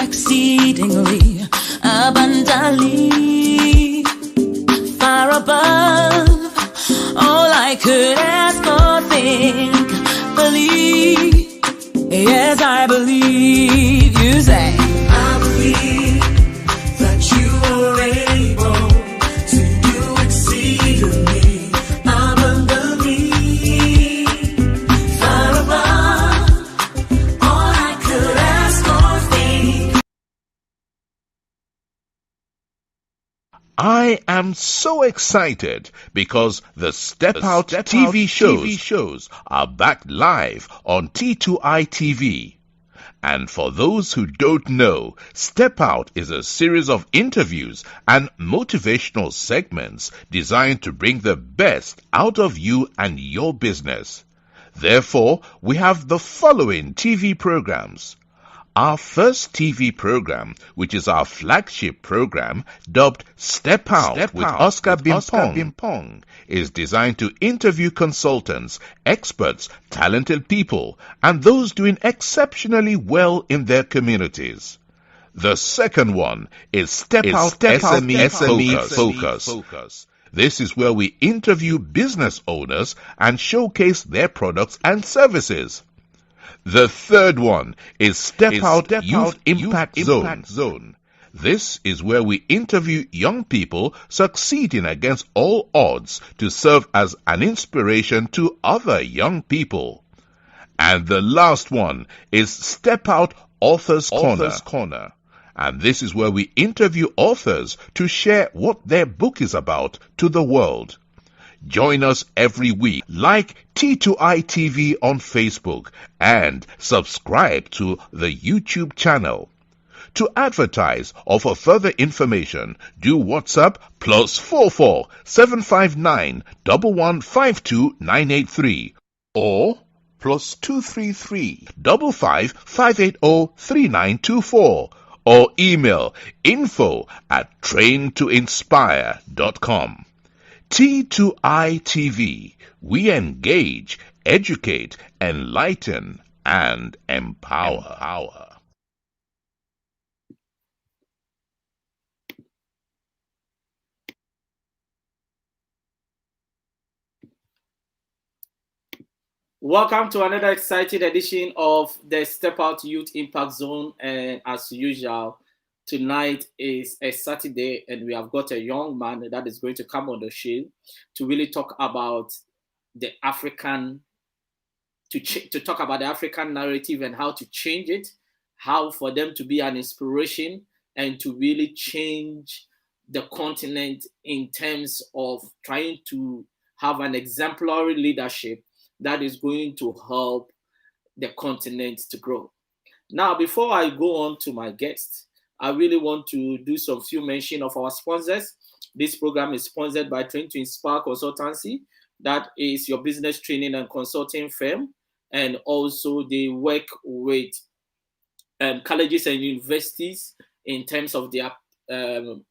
exceedingly, abundantly, far above all I could ask or think, believe. Yes, I believe. You say, I believe that you are able to do exceedingly, abundantly, far above all I could ask or think. I am so excited because the Step Out TV shows are back live on T2I TV. And for those who don't know, Step Out is a series of interviews and motivational segments designed to bring the best out of you and your business. Therefore, we have the following TV programs. Our first TV program, which is our flagship program, dubbed Step Out with Oscar Bimpong, is designed to interview consultants, experts, talented people, and those doing exceptionally well in their communities. The second one is Step Out SME Focus. This is where we interview business owners and showcase their products and services. The third one is Step Out Youth Impact Zone. This is where we interview young people succeeding against all odds to serve as an inspiration to other young people. And the last one is Step Out Authors Corner. And this is where we interview authors to share what their book is about to the world. Join us every week. Like T2I TV on Facebook and subscribe to the YouTube channel. To advertise or for further information, do WhatsApp +44 759 1152 983 or +233 55 580 3924 or email info@traintoinspire.com. T2I TV. We engage, educate, enlighten, and empower. Welcome to another exciting edition of the Step Out Youth Impact Zone. And as usual, tonight is a Saturday, and we have got a young man that is going to come on the show to really talk about the African, to talk about the African narrative and how to change it, how for them to be an inspiration and to really change the continent in terms of trying to have an exemplary leadership that is going to help the continent to grow. Now, before I go on to my guest, I really want to do some few mention of our sponsors. This program is sponsored by Train to Inspire Consultancy. That is your business training and consulting firm. And also they work with colleges and universities in terms of their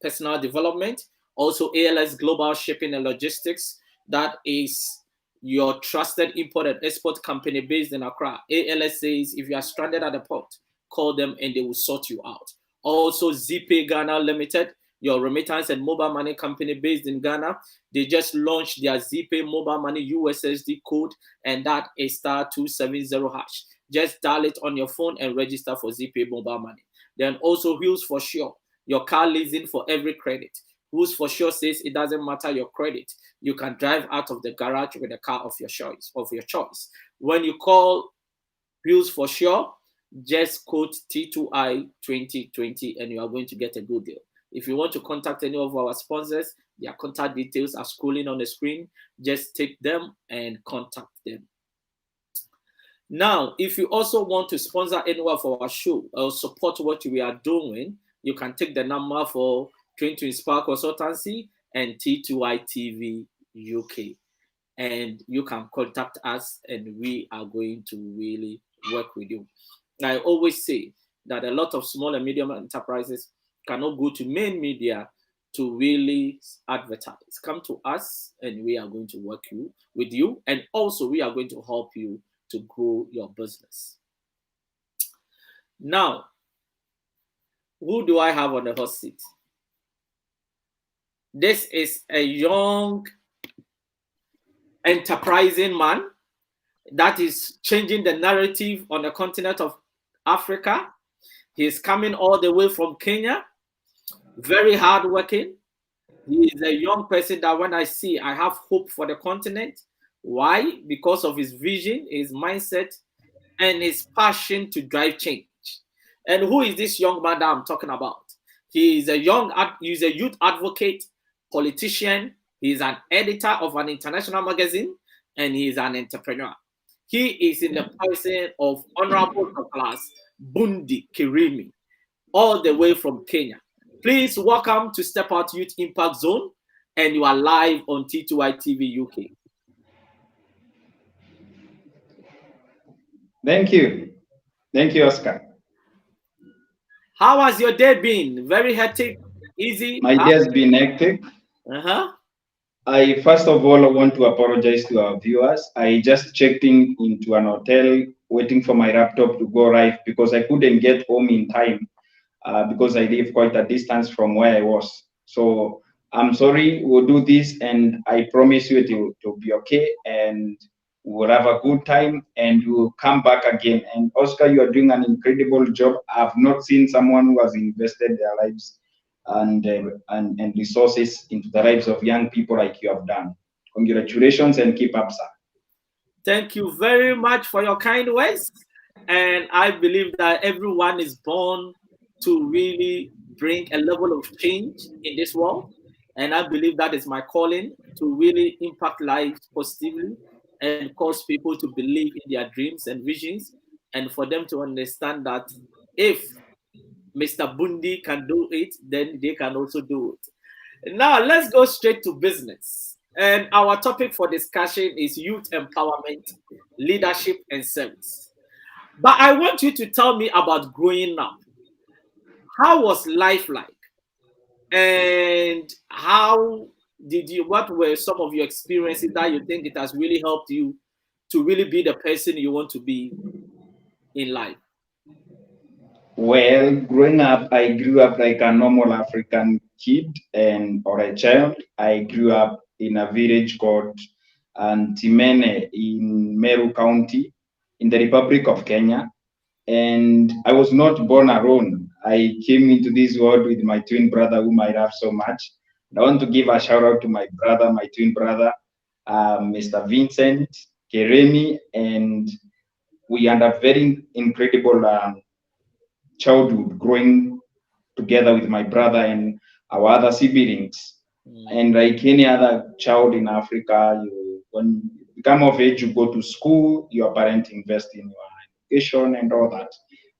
personal development. Also ALS Global Shipping and Logistics. That is your trusted import and export company based in Accra. ALS says if you are stranded at the port, call them and they will sort you out. Also, ZPay Ghana Limited, your remittance and mobile money company based in Ghana. They just launched their ZPay mobile money USSD code, and that is *270#. Just dial it on your phone and register for ZPay mobile money. Then also Wheels for Sure, your car leasing for every credit. Wheels for Sure says it doesn't matter your credit. You can drive out of the garage with a car of your choice. When you call Wheels for Sure, just quote T2I 2020 and you are going to get a good deal. If you want to contact any of our sponsors, their contact details are scrolling on the screen. Just take them and contact them. Now, if you also want to sponsor anyone for our show or support what we are doing, you can take the number for Train to Inspire Consultancy and T2I TV UK. And you can contact us and we are going to really work with you. I always say that a lot of small and medium enterprises cannot go to main media to really advertise. Come to us and we are going to work with you. And also we are going to help you to grow your business. Now, Who do I have on the hot seat? This is a young, enterprising man that is changing the narrative on the continent of Africa. He is coming all the way from Kenya, very hardworking. He is a young person that when I see, I have hope for the continent. Why? Because of his vision, his mindset, and his passion to drive change. And who is this young man that I'm talking about? He is a he's a youth advocate, politician. He is an editor of an international magazine, and he is an entrepreneur. He is in the person of Honorable Class Bundi-Kirimi, all the way from Kenya. Please welcome to Step Out Youth Impact Zone, and you are live on T2I TV UK. Thank you. Thank you, Oscar. How has your day been? Very hectic, easy? My day has been hectic. Uh-huh. I first of all want to apologize to our viewers. I just checked into an hotel waiting for my laptop to go live because I couldn't get home in time because I live quite a distance from where I was. So I'm sorry, we'll do this and I promise you to be okay and we'll have a good time and we'll come back again. And Oscar, you are doing an incredible job. I've not seen someone who has invested their lives and resources into the lives of young people like you have done. Congratulations and keep up, sir. Thank you very much for your kind words. And I believe that everyone is born to really bring a level of change in this world. And I believe that is my calling to really impact lives positively and cause people to believe in their dreams and visions and for them to understand that if Mr. Bundi can do it, then they can also do it. Now, let's go straight to business. And our topic for discussion is youth empowerment, leadership, and service. But I want you to tell me about growing up. How was life like? And what were some of your experiences that you think it has really helped you to really be the person you want to be in life? Well, growing up, I grew up like a normal African kid and or a child. I grew up in a village called Timene in Meru County in the Republic of Kenya. And I was not born alone. I came into this world with my twin brother, whom I love so much. I want to give a shout out to my brother, my twin brother, Mr. Vincent Keremi, and we had a very incredible childhood growing together with my brother and our other siblings. And like any other child in Africa, when you become of age, you go to school, your parents invest in your education and all that.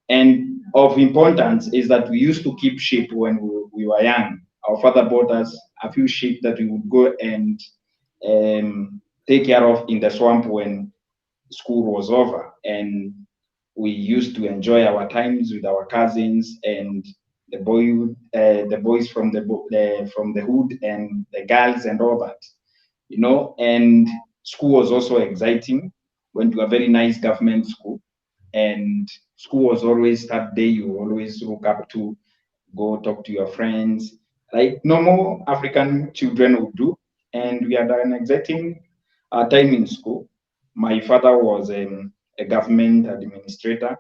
And of importance is that we used to keep sheep when we were young. Our father bought us a few sheep that we would go and take care of in the swamp when school was over. And we used to enjoy our times with our cousins and the boys from the hood and the girls and all that, you know. And school was also exciting. Went to a very nice government school, and school was always that day you always look up to, go talk to your friends like normal African children would do. And we had an exciting time in school. My father was a government administrator.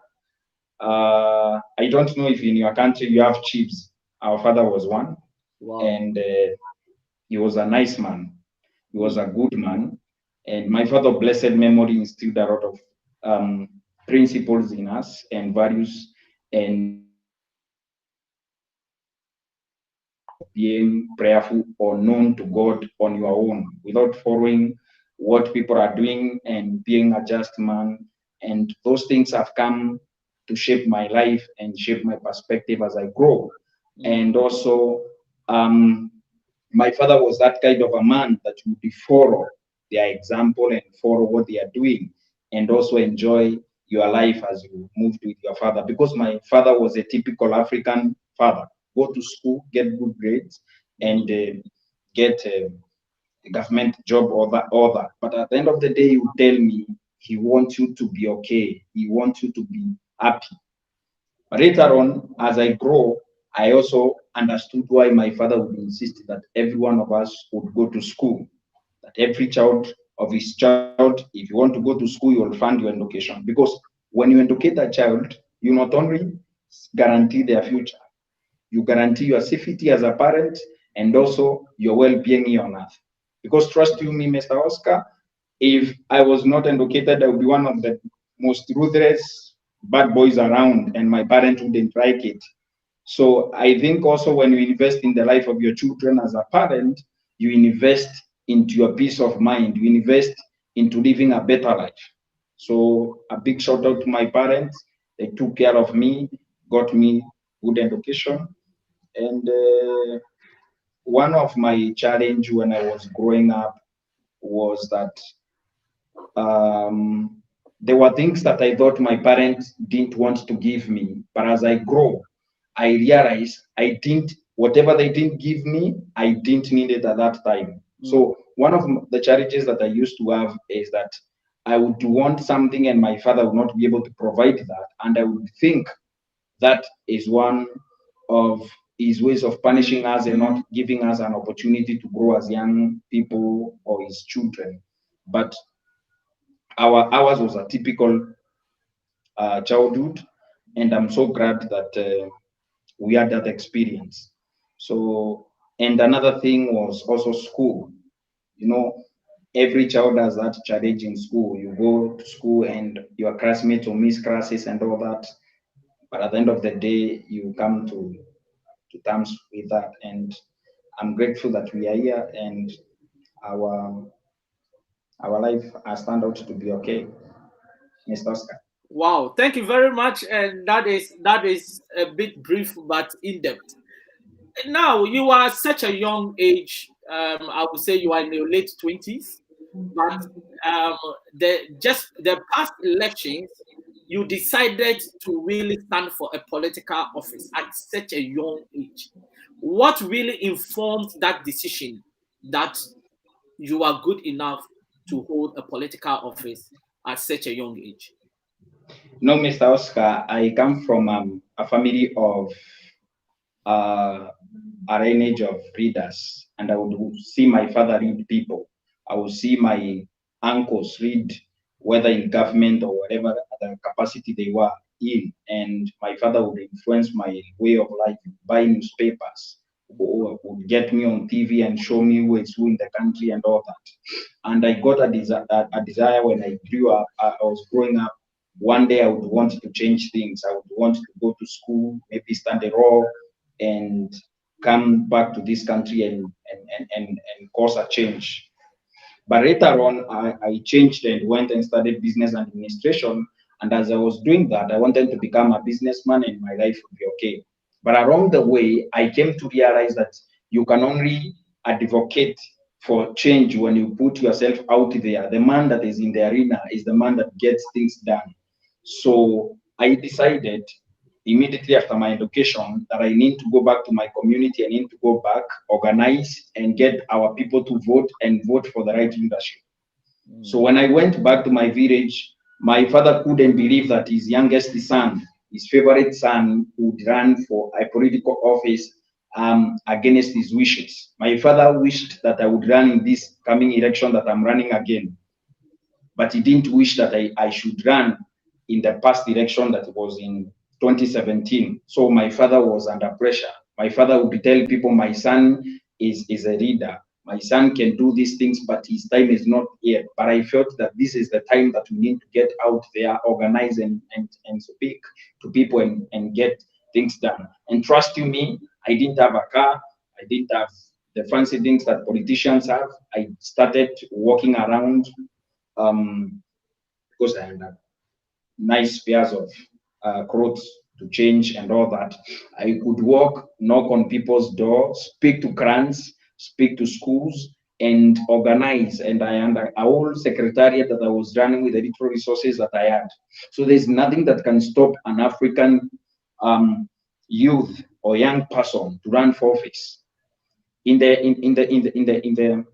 I don't know if in your country you have chiefs. Our father was one, Wow. and he was a nice man. He was a good man, and my father, blessed memory, instilled a lot of principles in us and values, and being prayerful or known to God on your own without following what people are doing and being a just man. And those things have come to shape my life and shape my perspective as I grow. And also, my father was that kind of a man that would follow their example and follow what they are doing and also enjoy your life as you moved with your father, because my father was a typical African father. Go to school, get good grades, and get a government job or that. But at the end of the day, he would tell me he wants you to be okay. He wants you to be happy. But later on, as I grow, I also understood why my father would insist that every one of us would go to school, that every child of his child, if you want to go to school, you will fund your education. Because when you educate a child, you not only guarantee their future, you guarantee your safety as a parent and also your well-being here on earth. Because trust you me, Mr. Oscar, if I was not educated, I would be one of the most ruthless bad boys around, and my parents wouldn't like it. So I think also when you invest in the life of your children as a parent, you invest into your peace of mind, you invest into living a better life. So a big shout out to my parents. They took care of me, got me good education. And one of my challenge when I was growing up was that um, there were things that I thought my parents didn't want to give me. But as I grow, I realized I didn't, whatever they didn't give me, I didn't need it at that time. So one of the challenges that I used to have is that I would want something and my father would not be able to provide that. And I would think that is one of his ways of punishing us and not giving us an opportunity to grow as young people or his children. But ours was a typical childhood, and I'm so glad that we had that experience. So, and another thing was also school. You know, every child has that challenge in school. You go to school and your classmates will miss classes and all that, but at the end of the day, you come to terms with that. And I'm grateful that we are here and our our life has turned out to be okay, Mr. Oscar. Wow, thank you very much. And that is a bit brief but in depth. Now you are such a young age. I would say you are in your late 20s, but the past elections, you decided to really stand for a political office at such a young age. What really informed that decision that you are good enough to hold a political office at such a young age? No, Mr. Oscar, I come from a family of uh, a lineage of readers, and I would see my father read people. I would see my uncles read, whether in government or whatever other capacity they were in, and my father would influence my way of life, buy newspapers, would get me on TV and show me who is who in the country and all that. And I got a desire when I grew up. I was growing up. One day I would want to change things. I would want to go to school, maybe stand a role, and come back to this country and cause a change. But later on, I changed and went and studied business administration. And as I was doing that, I wanted to become a businessman and my life would be okay. But along the way, I came to realize that you can only advocate for change when you put yourself out there. The man that is in the arena is the man that gets things done. So I decided immediately after my education that I need to go back to my community. I need to go back, organize, and get our people to vote and vote for the right leadership. So when I went back to my village, my father couldn't believe that his youngest son, his favorite son, would run for a political office against his wishes. My father wished that I would run in this coming election that I'm running again, but he didn't wish that I should run in the past election that was in 2017. So my father was under pressure. My father would tell people, my son is a leader. My son can do these things, but his time is not yet. But I felt that this is the time that we need to get out there, organize and speak to people and get things done. And trust you me, I didn't have a car. I didn't have the fancy things that politicians have. I started walking around because I had nice pairs of clothes to change and all that. I could walk, knock on people's doors, speak to grants, speak to schools, and organize. And I had a whole secretariat that I was running with the little resources that I had. So there's nothing that can stop an African youth or young person to run for office. In the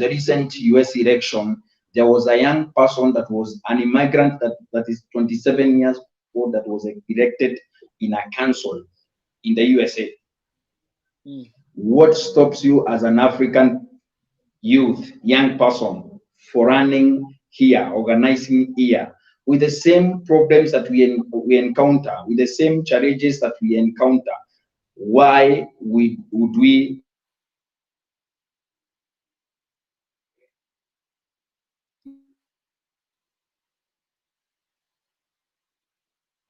recent US election, there was a young person that was an immigrant that is 27 years old that was elected in a council. in the USA? Mm. What stops you as an African youth, young person, for running here, organizing here, with the same problems that we encounter, with the same challenges that we encounter? Why would we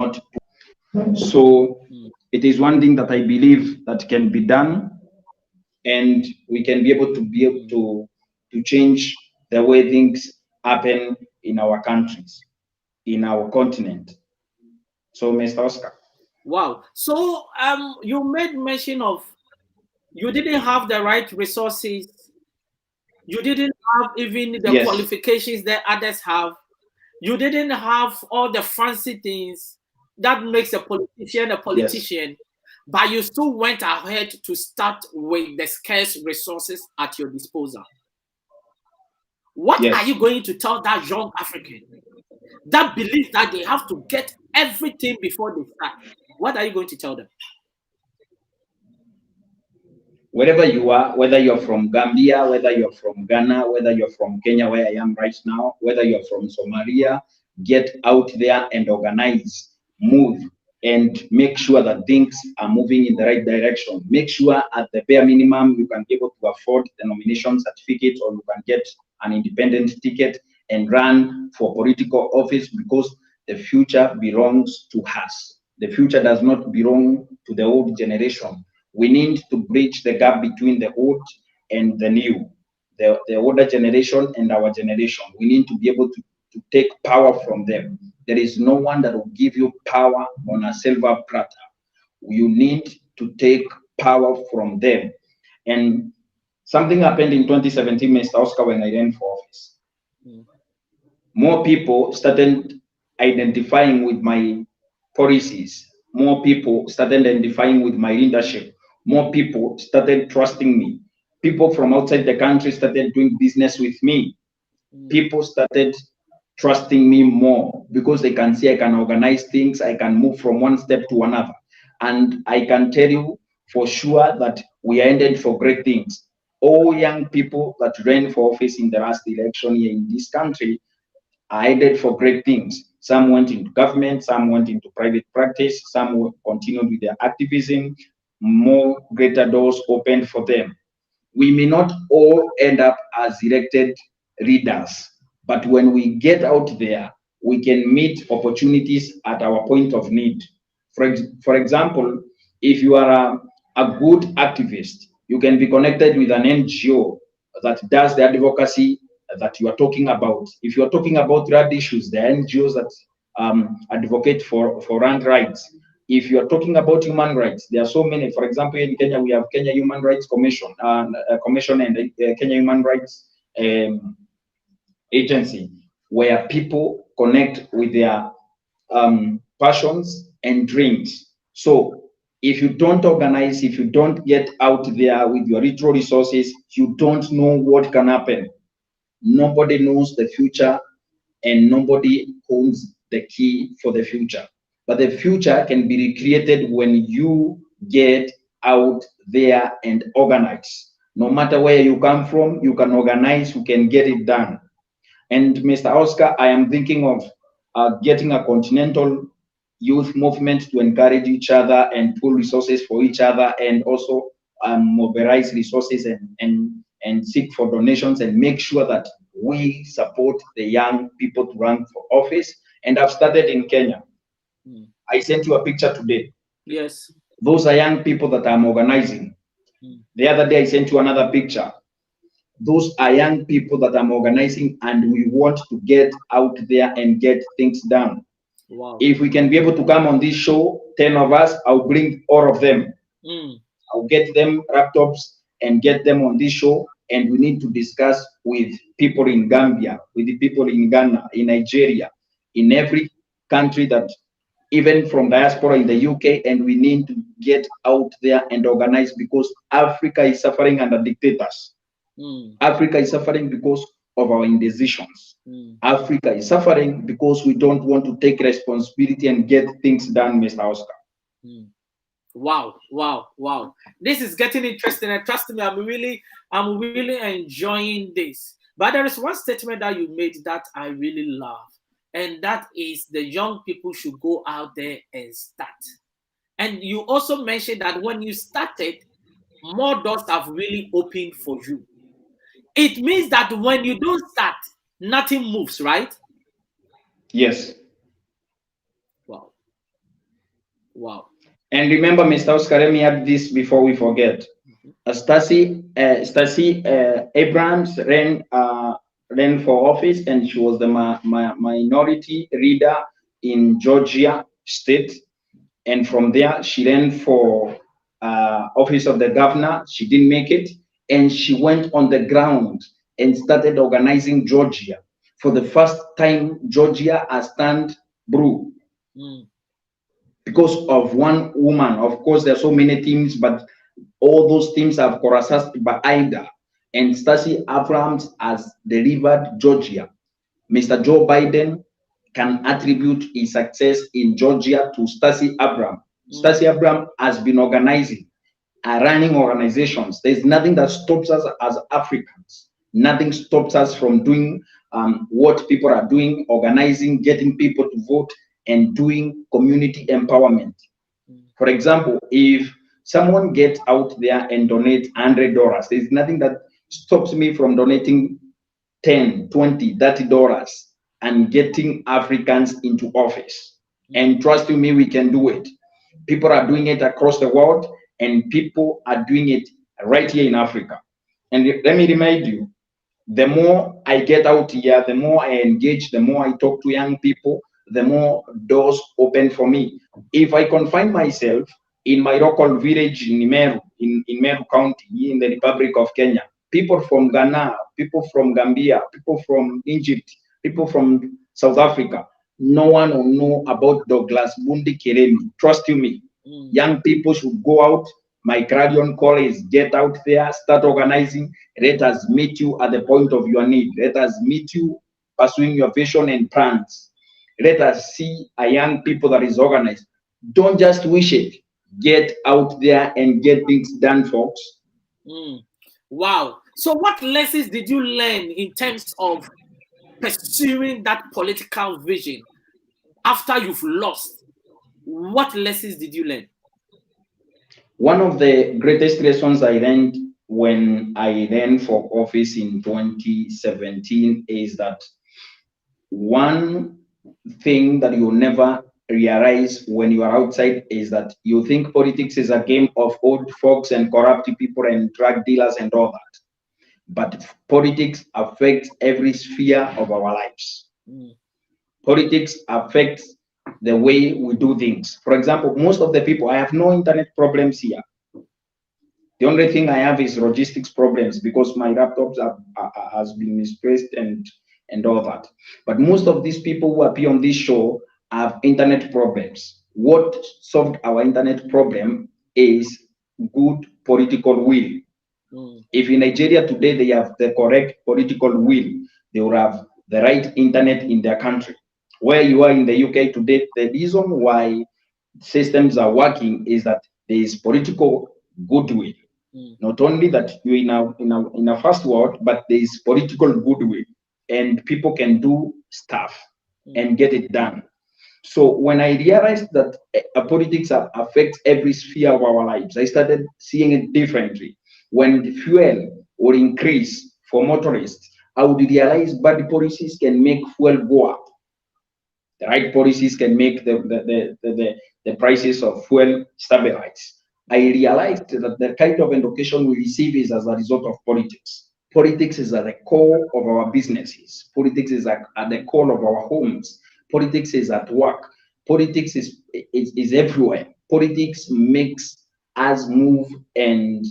not? So Mm. it is one thing that I believe that can be done, and we can be able Mm. to change the way things happen in our countries, in our continent. So, Mr. Oscar. Wow. So you made mention of you didn't have the right resources. You didn't have even the Yes, qualifications that others have. You didn't have all the fancy things that makes a yes, politician, but you still went ahead to start with the scarce resources at your disposal. What are yes. you going to tell that young African that believes that they have to get everything before they start? What are you going to tell them? Wherever you are, whether you're from Gambia, whether you're from Ghana, whether you're from Kenya, where I am right now, whether you're from Somalia, get out there and organize, move, and make sure that things are moving in the right direction. Make sure at the bare minimum you can be able to afford the nomination certificate, or you can get an independent ticket and run for political office, because the future belongs to us. The future does not belong to the old generation. We need to bridge the gap between the old and the new, the older generation and our generation. We need to be able to take power from them. There is no one that will give you power on a silver platter. You need to take power from them. And something happened in 2017, Mr. Oscar, when I ran for office. Mm. More people started identifying with my policies. More people started identifying with my leadership. More people started trusting me. People from outside the country started doing business with me. Mm. People started trusting me more, because they can see I can organize things, I can move from one step to another. And I can tell you for sure that we are ended for great things. All young people that ran for office in the last election here in this country are headed for great things. Some went into government, some went into private practice, some continued with their activism. More greater doors opened for them. We may not all end up as elected leaders, but when we get out there, we can meet opportunities at our point of need. For example, if you are a good activist, you can be connected with an NGO that does the advocacy that you are talking about. If you are talking about land issues, there are NGOs that advocate for land rights. If you are talking about human rights, there are so many. For example, in Kenya, we have Kenya Human Rights Commission, Commission, and Kenya Human Rights Agency, where people connect with their passions and dreams. So if you don't organize, if you don't get out there with your retro resources, you don't know what can happen. Nobody knows the future, and nobody owns the key for the future. But the future can be recreated when you get out there and organize. No matter where you come from, you can organize, you can get it done. And Mr. Oscar, I am thinking of getting a continental youth movement to encourage each other and pool resources for each other, and also mobilize resources and seek for donations, and make sure that we support the young people to run for office. And I've started in Kenya. Mm. I sent you a picture today. Yes. Those are young people that I'm organizing. Mm. The other day, I sent you another picture. Those are young people that I'm organizing, and we want to get out there and get things done. Wow. If we can be able to come on this show, 10 of us, I'll bring all of them. Mm. I'll get them laptops and get them on this show. And we need to discuss with people in Gambia, with the people in Ghana, in Nigeria, in every country, that even from diaspora in the UK, and we need to get out there and organize, because Africa is suffering under dictators. Mm. Africa is suffering because of our indecisions. Mm. Africa is suffering because we don't want to take responsibility and get things done, Mr. Oscar. Mm. Wow, wow, wow. This is getting interesting, and trust me, I'm really enjoying this. But there is one statement that you made that I really love, and that is the young people should go out there and start. And you also mentioned that when you started, more doors have really opened for you. It means that when you don't start, nothing moves, right? Yes. Wow, wow. And remember, Mr. Oscar, let me add this before we forget. Stacey Abrams ran for office, and she was the minority leader in Georgia state. And from there, she ran for office of the governor. She didn't make it, and she went on the ground and started organizing Georgia. For the first time, Georgia has turned blue Mm, because of one woman. Of course, there are so many teams, but all those teams have coalesced by Ida, and Stacey Abrams has delivered Georgia. Mr. Joe Biden can attribute his success in Georgia to Stacey Abrams. mm, Stacey Abrams has been organizing, running organizations. There's nothing that stops us as Africans. Nothing stops us from doing what people are doing, organizing, getting people to vote, and doing community empowerment. mm, For example, if someone gets out there and donate $100, there's nothing that stops me from donating 10, 20, $30 and getting Africans into office. mm, And trust me, we can do it. People are doing it across the world, and people are doing it right here in Africa. And let me remind you, the more I get out here, the more I engage, the more I talk to young people, the more doors open for me. If I confine myself in my local village in Meru County, in the Republic of Kenya, people from Ghana, people from Gambia, people from Egypt, people from South Africa, no one will know about Douglas Bundi-Kirimi. Trust you me. mm, Young people should go out. My clarion call is get out there, start organizing. Let us meet you at the point of your need. Let us meet you pursuing your vision and plans. Let us see a young people that is organized. Don't just wish it. Get out there and get things done, folks. mm. Wow. So, what lessons did you learn in terms of pursuing that political vision after you've lost? What lessons did you learn? One of the greatest lessons I learned when I ran for office in 2017 is that one thing that you'll never realize when you are outside is that you think politics is a game of old folks and corrupt people and drug dealers and all that. But politics affects every sphere of our lives. Mm, Politics affects the way we do things. For example, most of the people, I have no internet problems here. The only thing I have is logistics problems because my laptops has been misplaced and all that. But most of these people who appear on this show have internet problems. What solved our internet problem is good political will. mm, If in Nigeria today they have the correct political will, they will have the right internet in their country. Where you are in the UK today, the reason why systems are working is that there is political goodwill. mm, Not only that you're in a first world, but there is political goodwill, and people can do stuff mm, and get it done. So when I realized that politics affects every sphere of our lives, I started seeing it differently. When the fuel would increase for motorists, I would realize bad policies can make fuel go up. The right policies can make the prices of fuel stabilize. I realized that the kind of education we receive is as a result of politics. Politics is at the core of our businesses. Politics is at the core of our homes. Politics is at work. Politics is everywhere. Politics makes us move and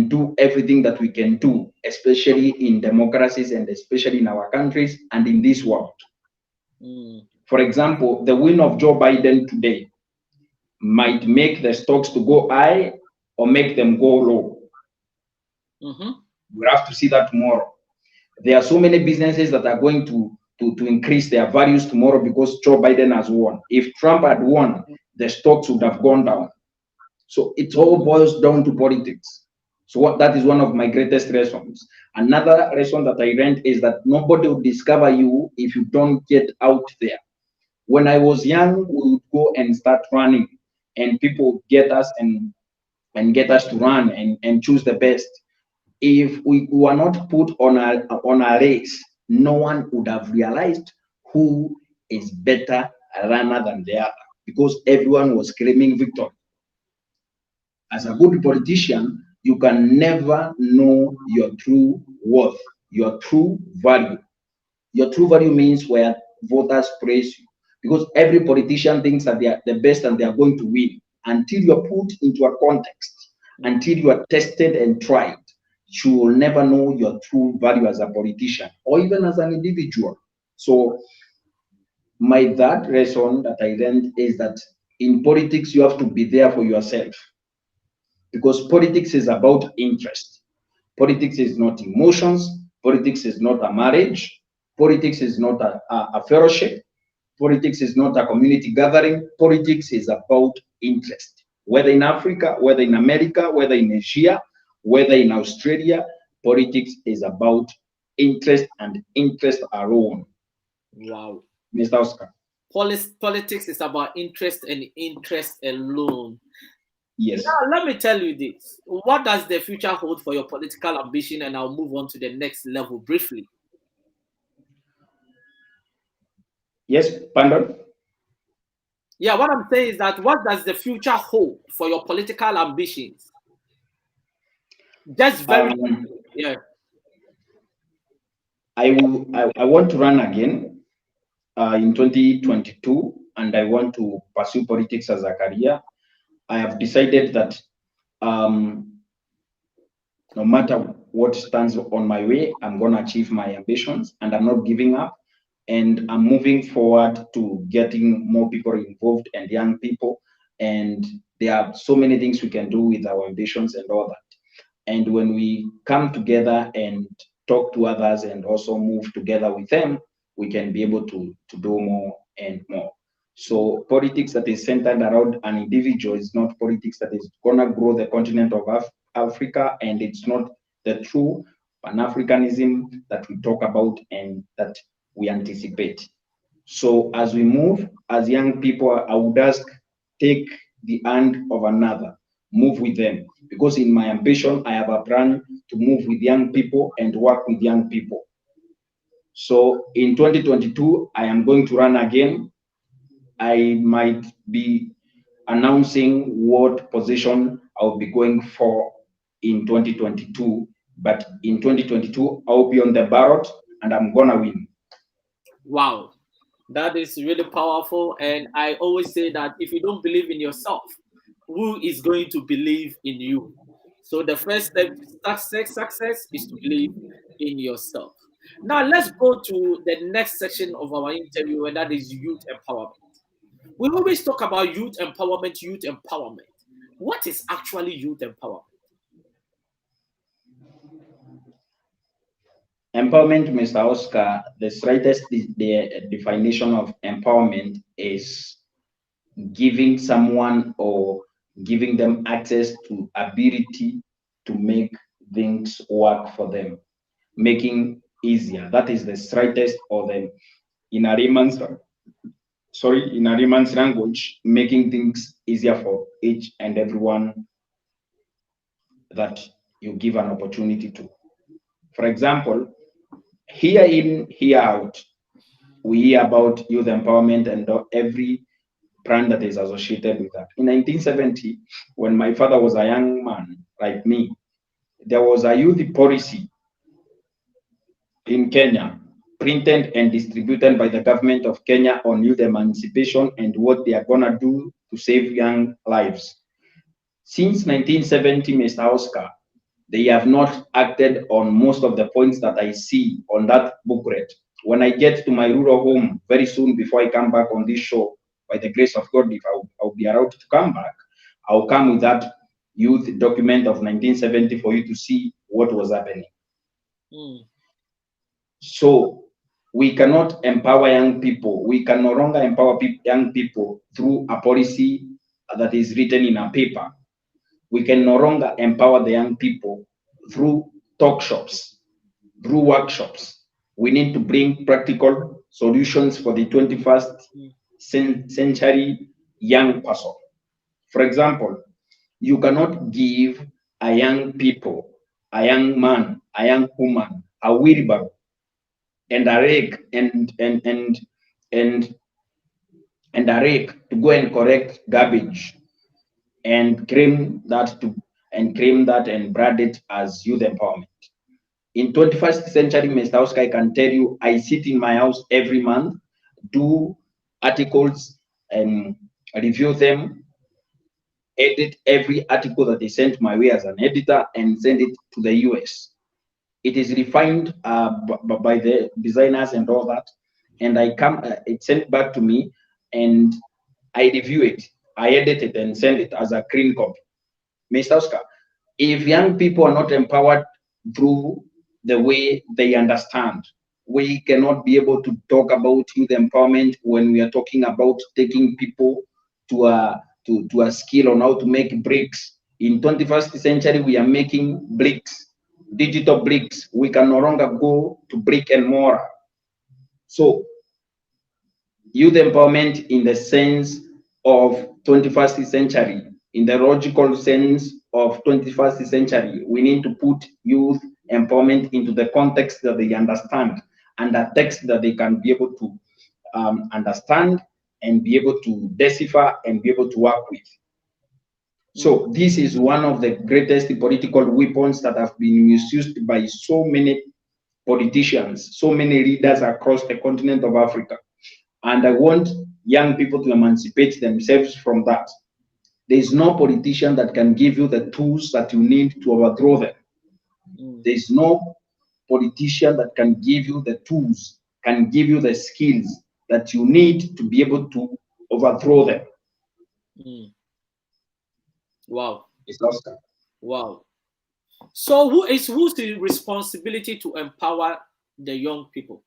do everything that we can do, especially in democracies and especially in our countries and in this world. mm, For example, the win of Joe Biden today might make the stocks to go high or make them go low. mhm, We'll have to see that tomorrow. There are so many businesses that are going to to increase their values tomorrow because Joe Biden has won. If Trump had won, the stocks would have gone down. So it all boils down to politics. So that is one of my greatest lessons. Another lesson that I learned is that nobody will discover you if you don't get out there. When I was young, we would go and start running, and people would get us and get us to run and choose the best. If we were not put on a race, no one would have realized who is better runner than the other because everyone was claiming victory. As a good politician, you can never know your true worth, your true value. Your true value means where voters praise you. Because every politician thinks that they are the best and they are going to win. Until you are put into a context, until you are tested and tried, you will never know your true value as a politician or even as an individual. So my third lesson that I learned is that in politics, you have to be there for yourself because politics is about interest. Politics is not emotions. Politics is not a marriage. Politics is not a fellowship. Politics is not a community gathering. Politics is about interest. Whether in Africa, whether in America, whether in Asia, whether in Australia, politics is about interest and interest alone. Wow. Mr. Oscar. Politics is about interest and interest alone. Yes. Now, let me tell you this. What does the future hold for your political ambition? And I'll move on to the next level briefly. Yes, pardon? Yeah, what I'm saying is that what does the future hold for your political ambitions? Just very yeah. I want to run again in 2022, and I want to pursue politics as a career. I have decided that no matter what stands on my way, I'm going to achieve my ambitions, and I'm not giving up. And I'm moving forward to getting more people involved and young people. And there are so many things we can do with our ambitions and all that. And when we come together and talk to others and also move together with them, we can be able to do more and more. So politics that is centered around an individual is not politics that is going to grow the continent of Africa, and it's not the true Pan-Africanism that we talk about and that we anticipate. So as we move, as young people, I would ask, take the hand of another, move with them. Because in my ambition, I have a plan to move with young people and work with young people. So in 2022, I am going to run again. I might be announcing what position I'll be going for in 2022. But in 2022, I'll be on the ballot and I'm going to win. Wow. That is really powerful. And I always say that if you don't believe in yourself, who is going to believe in you? So the first step to success is to believe in yourself. Now let's go to the next section of our interview, and that is youth empowerment. We always talk about youth empowerment, youth empowerment. What is actually youth empowerment? Empowerment, Mr. Oscar, the slightest the definition of empowerment is giving someone or giving them access to ability to make things work for them, making easier. That is the slightest or the in a layman's language, making things easier for each and everyone that you give an opportunity to. For example, here in, here out, we hear about youth empowerment and every brand that is associated with that. In 1970, when my father was a young man like me, there was a youth policy in Kenya, printed and distributed by the government of Kenya on youth emancipation and what they are going to do to save young lives. Since 1970, Mr. Oscar, they have not acted on most of the points that I see on that booklet. When I get to my rural home very soon before I come back on this show, by the grace of God, if I'll be allowed to come back, I'll come with that youth document of 1970 for you to see what was happening. So We cannot empower young people. We can no longer empower young people through a policy that is written in a paper. We can no longer empower the young people through talk shops, through workshops. We need to bring practical solutions for the 21st century young person. For example, you cannot give a young people, a young man, a young woman, a wheelbarrow and a rake and a rake to go and collect garbage and claim that and brand it as youth empowerment. In 21st century, Mr. Oscar, I can tell you, I sit in my house every month, do articles and review them, edit every article that is sent my way as an editor, and send it to the US. It is refined by the designers and all that, and it's sent back to me, and I review it, I edit it, and send it as a clean copy. Mr. Oscar, if young people are not empowered through the way they understand, we cannot be able to talk about youth empowerment when we are talking about taking people to a skill on how to make bricks. In 21st century, we are making bricks, digital bricks. We can no longer go to brick and mortar. So youth empowerment in the sense of 21st century, in the logical sense of 21st century, we need to put youth empowerment into the context that they understand and a text that they can be able to understand and be able to decipher and be able to work with. So this is one of the greatest political weapons that have been misused by so many politicians, so many leaders across the continent of Africa. And I want young people to emancipate themselves from that. There is no politician that can give you the tools that you need to overthrow them. There is no politician that can give you the tools, can give you the skills that you need to be able to overthrow them. Wow. It's Oscar. Wow. So who's the responsibility to empower the young people?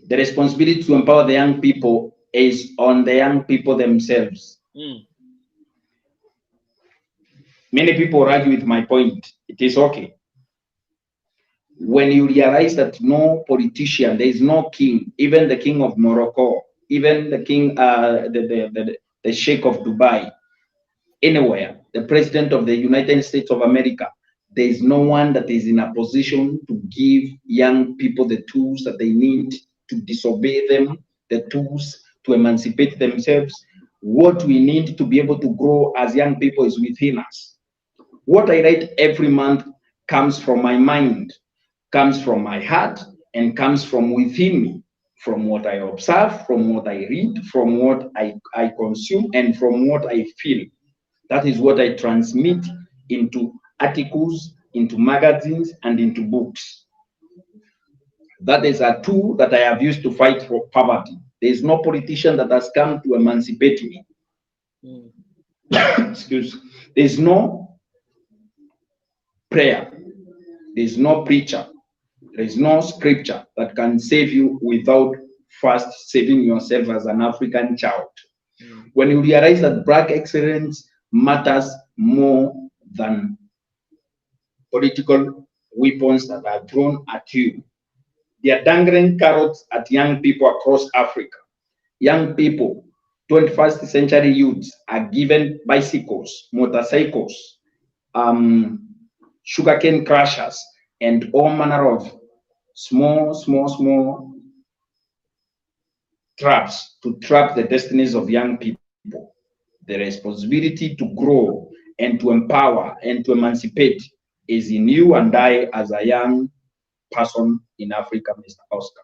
The responsibility to empower the young people is on the young people themselves. Many people argue with my point. It is okay. When you realize that no politician, there is no king, even the king of Morocco, even the king, the Sheikh of Dubai, anywhere, the president of the United States of America, there is no one that is in a position to give young people the tools that they need to disobey them, the tools to emancipate themselves. What we need to be able to grow as young people is within us. What I write every month comes from my mind, comes from my heart, and comes from within me, from what I observe, from what I read, from what I consume, and from what I feel. That is what I transmit into articles, into magazines, and into books. That is a tool that I have used to fight for poverty. There is no politician that has come to emancipate me. Excuse. There is no prayer. There is no preacher. There is no scripture that can save you without first saving yourself as an African child. When you realize that black excellence matters more than political weapons that are thrown at you, they are dangling carrots at young people across Africa. Young people, 21st century youths, are given bicycles, motorcycles, sugarcane crushers, and all manner of small traps to trap the destinies of young people. The responsibility to grow and to empower and to emancipate is in you and I as a young person in Africa, Mr. Oscar.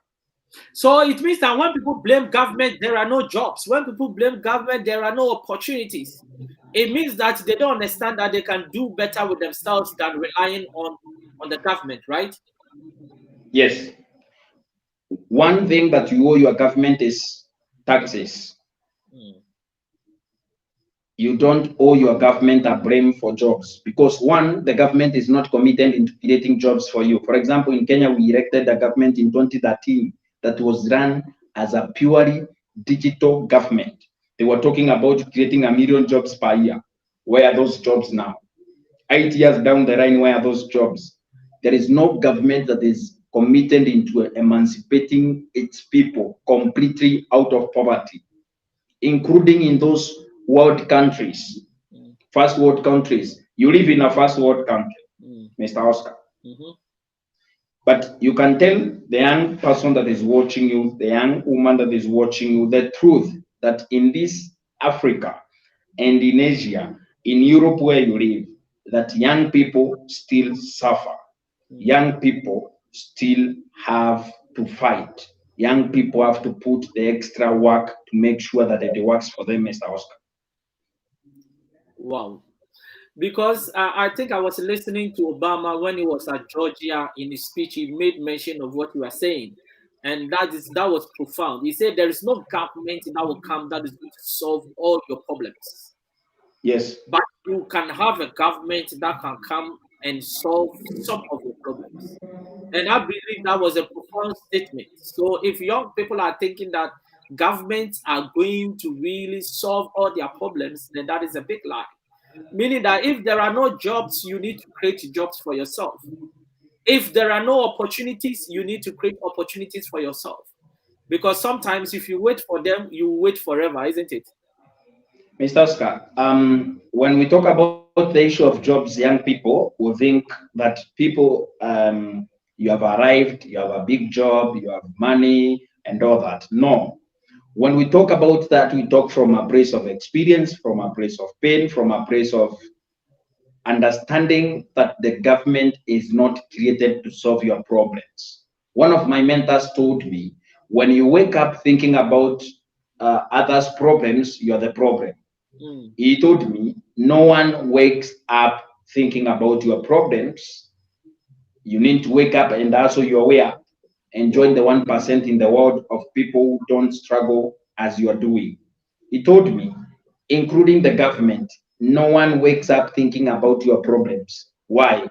So it means that when people blame government, there are no jobs. When people blame government, there are no opportunities. It means that they don't understand that they can do better with themselves than relying on the government, right? Yes. One thing that you owe your government is taxes. you don't owe your government a blame for jobs because one, the government is not committed into creating jobs for you. For example, in Kenya, we elected a government in 2013 that was run as a purely digital government. They were talking about creating 1 million jobs per year. Where are those jobs now? 8 years down the line, where are those jobs? There is no government that is committed into emancipating its people completely out of poverty, including in those world countries, first world countries. You live in a first world country, Mr. Oscar. But you can tell the young person that is watching you, the young woman that is watching you, the truth that in this Africa and in Asia, in Europe where you live, that young people still suffer. Young people still have to fight. Young people have to put the extra work to make sure that it works for them, Mr. Oscar. Wow. Because I think I was listening to Obama when he was at Georgia. In his speech, he made mention of what you are saying. And that was profound. He said there is no government that will come that is going to solve all your problems. Yes. But you can have a government that can come and solve some of your problems. And I believe that was a profound statement. So if young people are thinking that governments are going to really solve all their problems, then that is a big lie. Meaning that if there are no jobs, you need to create jobs for yourself. If there are no opportunities, you need to create opportunities for yourself. Because sometimes if you wait for them, you wait forever, isn't it? Mr. Oscar, when we talk about the issue of jobs, young people will think that people, you have arrived, you have a big job, you have money, and all that. No. When we talk about that, we talk from a place of experience, from a place of pain, from a place of understanding that the government is not created to solve your problems. One of my mentors told me, when you wake up thinking about others' problems, you're the problem. He told me, no one wakes up thinking about your problems. You need to wake up and also you're aware and join the 1% in the world of people who don't struggle as you are doing. He told me, including the government, no one wakes up thinking about your problems. Why?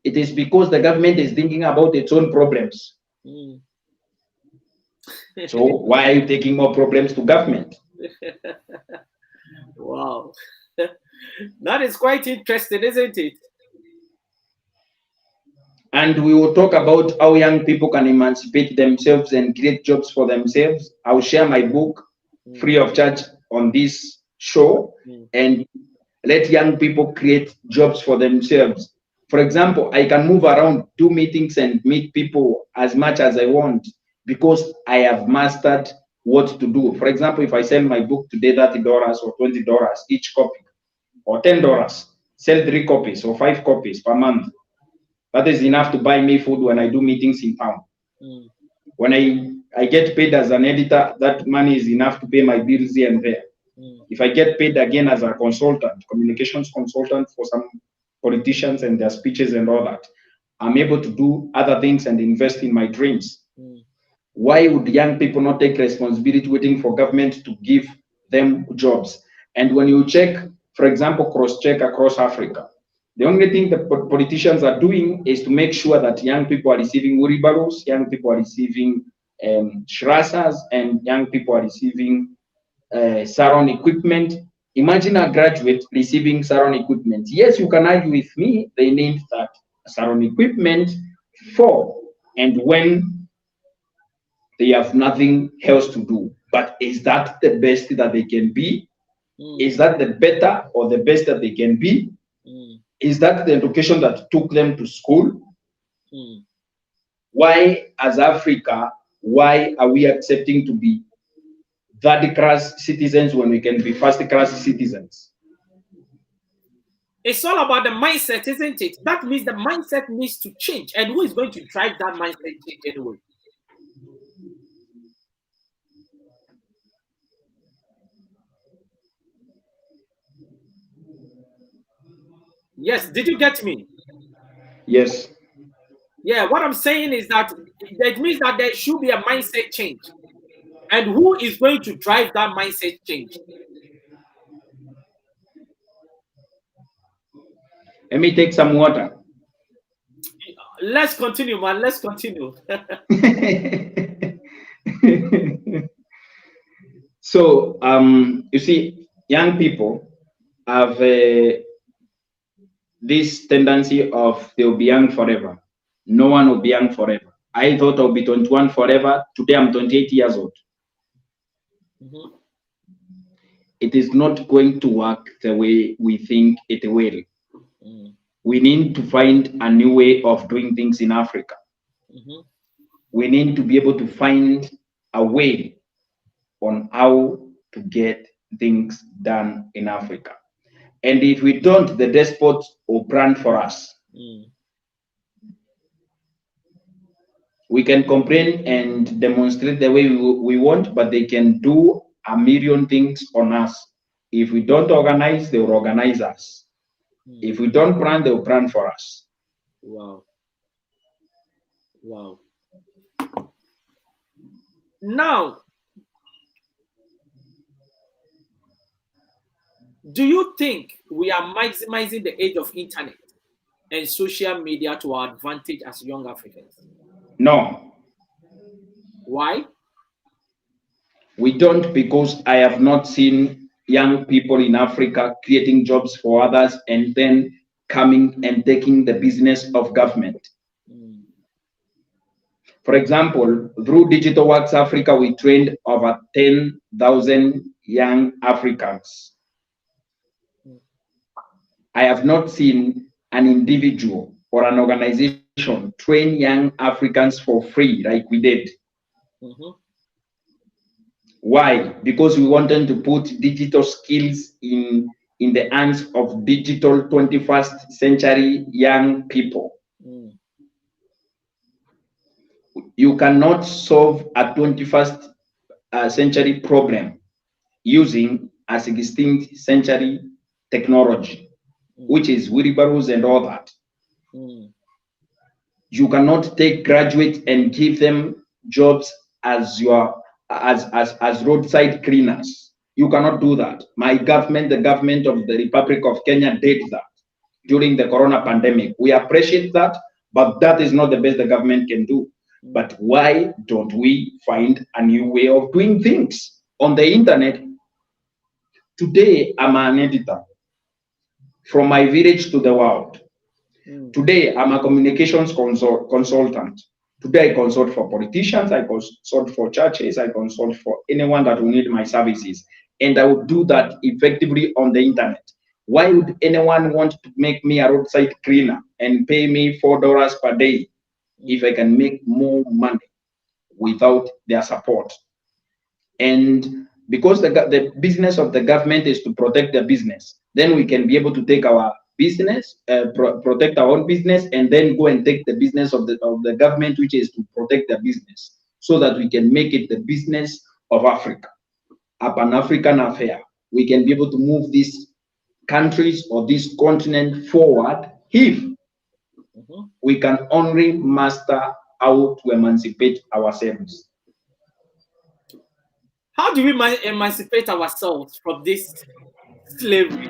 It is because the government is thinking about its own problems. So why are you taking more problems to government? Wow. That is quite interesting, isn't it? And we will talk about how young people can emancipate themselves and create jobs for themselves. I'll share my book free of charge on this show and let young people create jobs for themselves. For example, I can move around, do meetings, and meet people as much as I want because I have mastered what to do. For example, if I sell my book today, $30 or $20 each copy, or $10, sell 3 copies or 5 copies per month. That is enough to buy me food when I do meetings in town. When I get paid as an editor, that money is enough to pay my bills here and there. If I get paid again as a consultant, communications consultant for some politicians and their speeches and all that, I'm able to do other things and invest in my dreams. Why would young people not take responsibility waiting for government to give them jobs? And when you check, for example, cross-check across Africa, the only thing the politicians are doing is to make sure that young people are receiving wheelbarrows, young people are receiving shrasas, and young people are receiving salon equipment. Imagine a graduate receiving salon equipment. Yes, you can argue with me, they need that salon equipment for and when they have nothing else to do. But is that the best that they can be? Is that the better or the best that they can be? Is that the education that took them to school? Why, as Africa, why are we accepting to be third-class citizens when we can be first-class citizens? It's all about the mindset, isn't it? That means the mindset needs to change. And who is going to drive that mindset change anyway? Yes, did you get me? Yes. Yeah, what I'm saying is that it means that there should be a mindset change. And who is going to drive that mindset change? Let me take some water. Let's continue, man. Let's continue. So, you see, young people have this tendency of they'll be young forever. No one will be young forever. I thought I'll be 21 forever. Today I'm 28 years old. Mhm. It is not going to work the way we think it will. Mm. We need to find a new way of doing things in Africa. Mhm. We need to be able to find a way on how to get things done in Africa. And if we don't, the despots will plan for us. Mm. We can complain and demonstrate the way we want, but they can do a million things on us. If we don't organize, they will organize us. If we don't plan, they will plan for us. Wow. Wow. Now, do you think we are maximizing the age of internet and social media to our advantage as young Africans? No, Why? we don't, because I have not seen young people in Africa creating jobs for others and then coming and taking the business of government. Mm. For example, through Digital Works Africa, we trained over 10,000 young Africans. I have not seen an individual or an organization train young Africans for free like we did. Mhm. Why? Because we wanted to put digital skills in the hands of digital 21st century young people. Mm. You cannot solve a 21st century problem using a 16th century technology, which is wheelbarrows and all that. Mm. You cannot take graduates and give them jobs as as roadside cleaners. You cannot do that. My government, the government of the Republic of Kenya, did that during the corona pandemic. We appreciate that, but that is not the best the government can do. But why don't we find a new way of doing things on the internet? Today, I'm an editor from my village to the world. Mm. Today, I'm a communications consultant. Today, I consult for politicians, I consult for churches, I consult for anyone that will need my services. And I would do that effectively on the internet. Why would anyone want to make me a roadside cleaner and pay me $4 per day if I can make more money without their support? And because the business of the government is to protect the business, then we can be able to take our business, protect our own business, and then go and take the business of the government, which is to protect the business, so that we can make it the business of Africa, a Pan-African affair. We can be able to move these countries or this continent forward if we can only master how to emancipate ourselves. How do we emancipate ourselves from this slavery?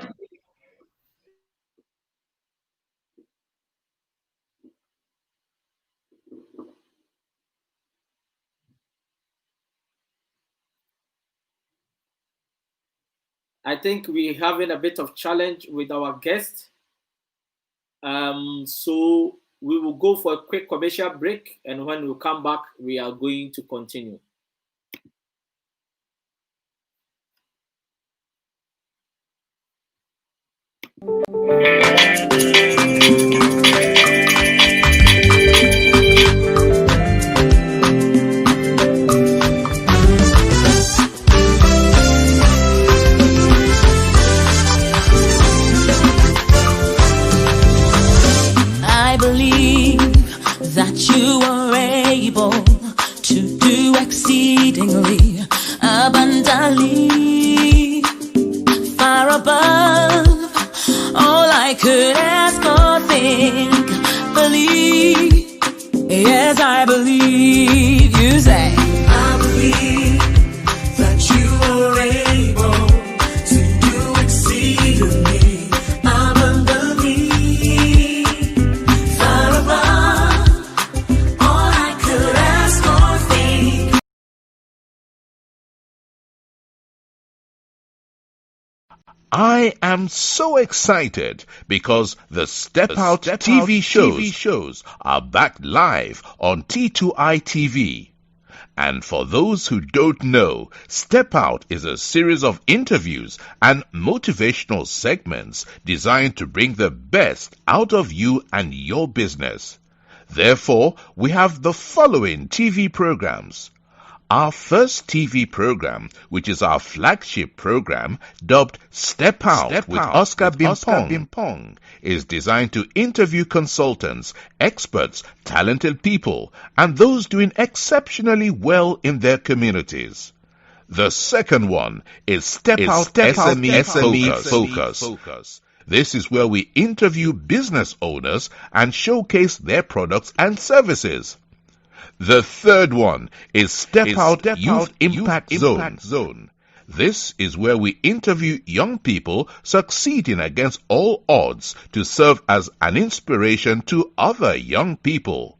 I think we're having a bit of challenge with our guest. So we will go for a quick commercial break, and when we come back, we are going to continue. I believe that you are able to do exceedingly abundantly, far above all I could ask or think. Believe, yes, I believe. You say, I believe that you are able to do exceedingly abundantly, I am so excited because the Step Out TV shows are back live on T2I TV. And for those who don't know, Step Out is a series of interviews and motivational segments designed to bring the best out of you and your business. Therefore, we have the following TV programs. Our first TV program, which is our flagship program, dubbed Step Out with Oscar Bimpong, is designed to interview consultants, experts, talented people, and those doing exceptionally well in their communities. The second one is Step Out SME Focus. This is where we interview business owners and showcase their products and services. The third one is Step Out Youth Impact Zone. This is where we interview young people succeeding against all odds to serve as an inspiration to other young people.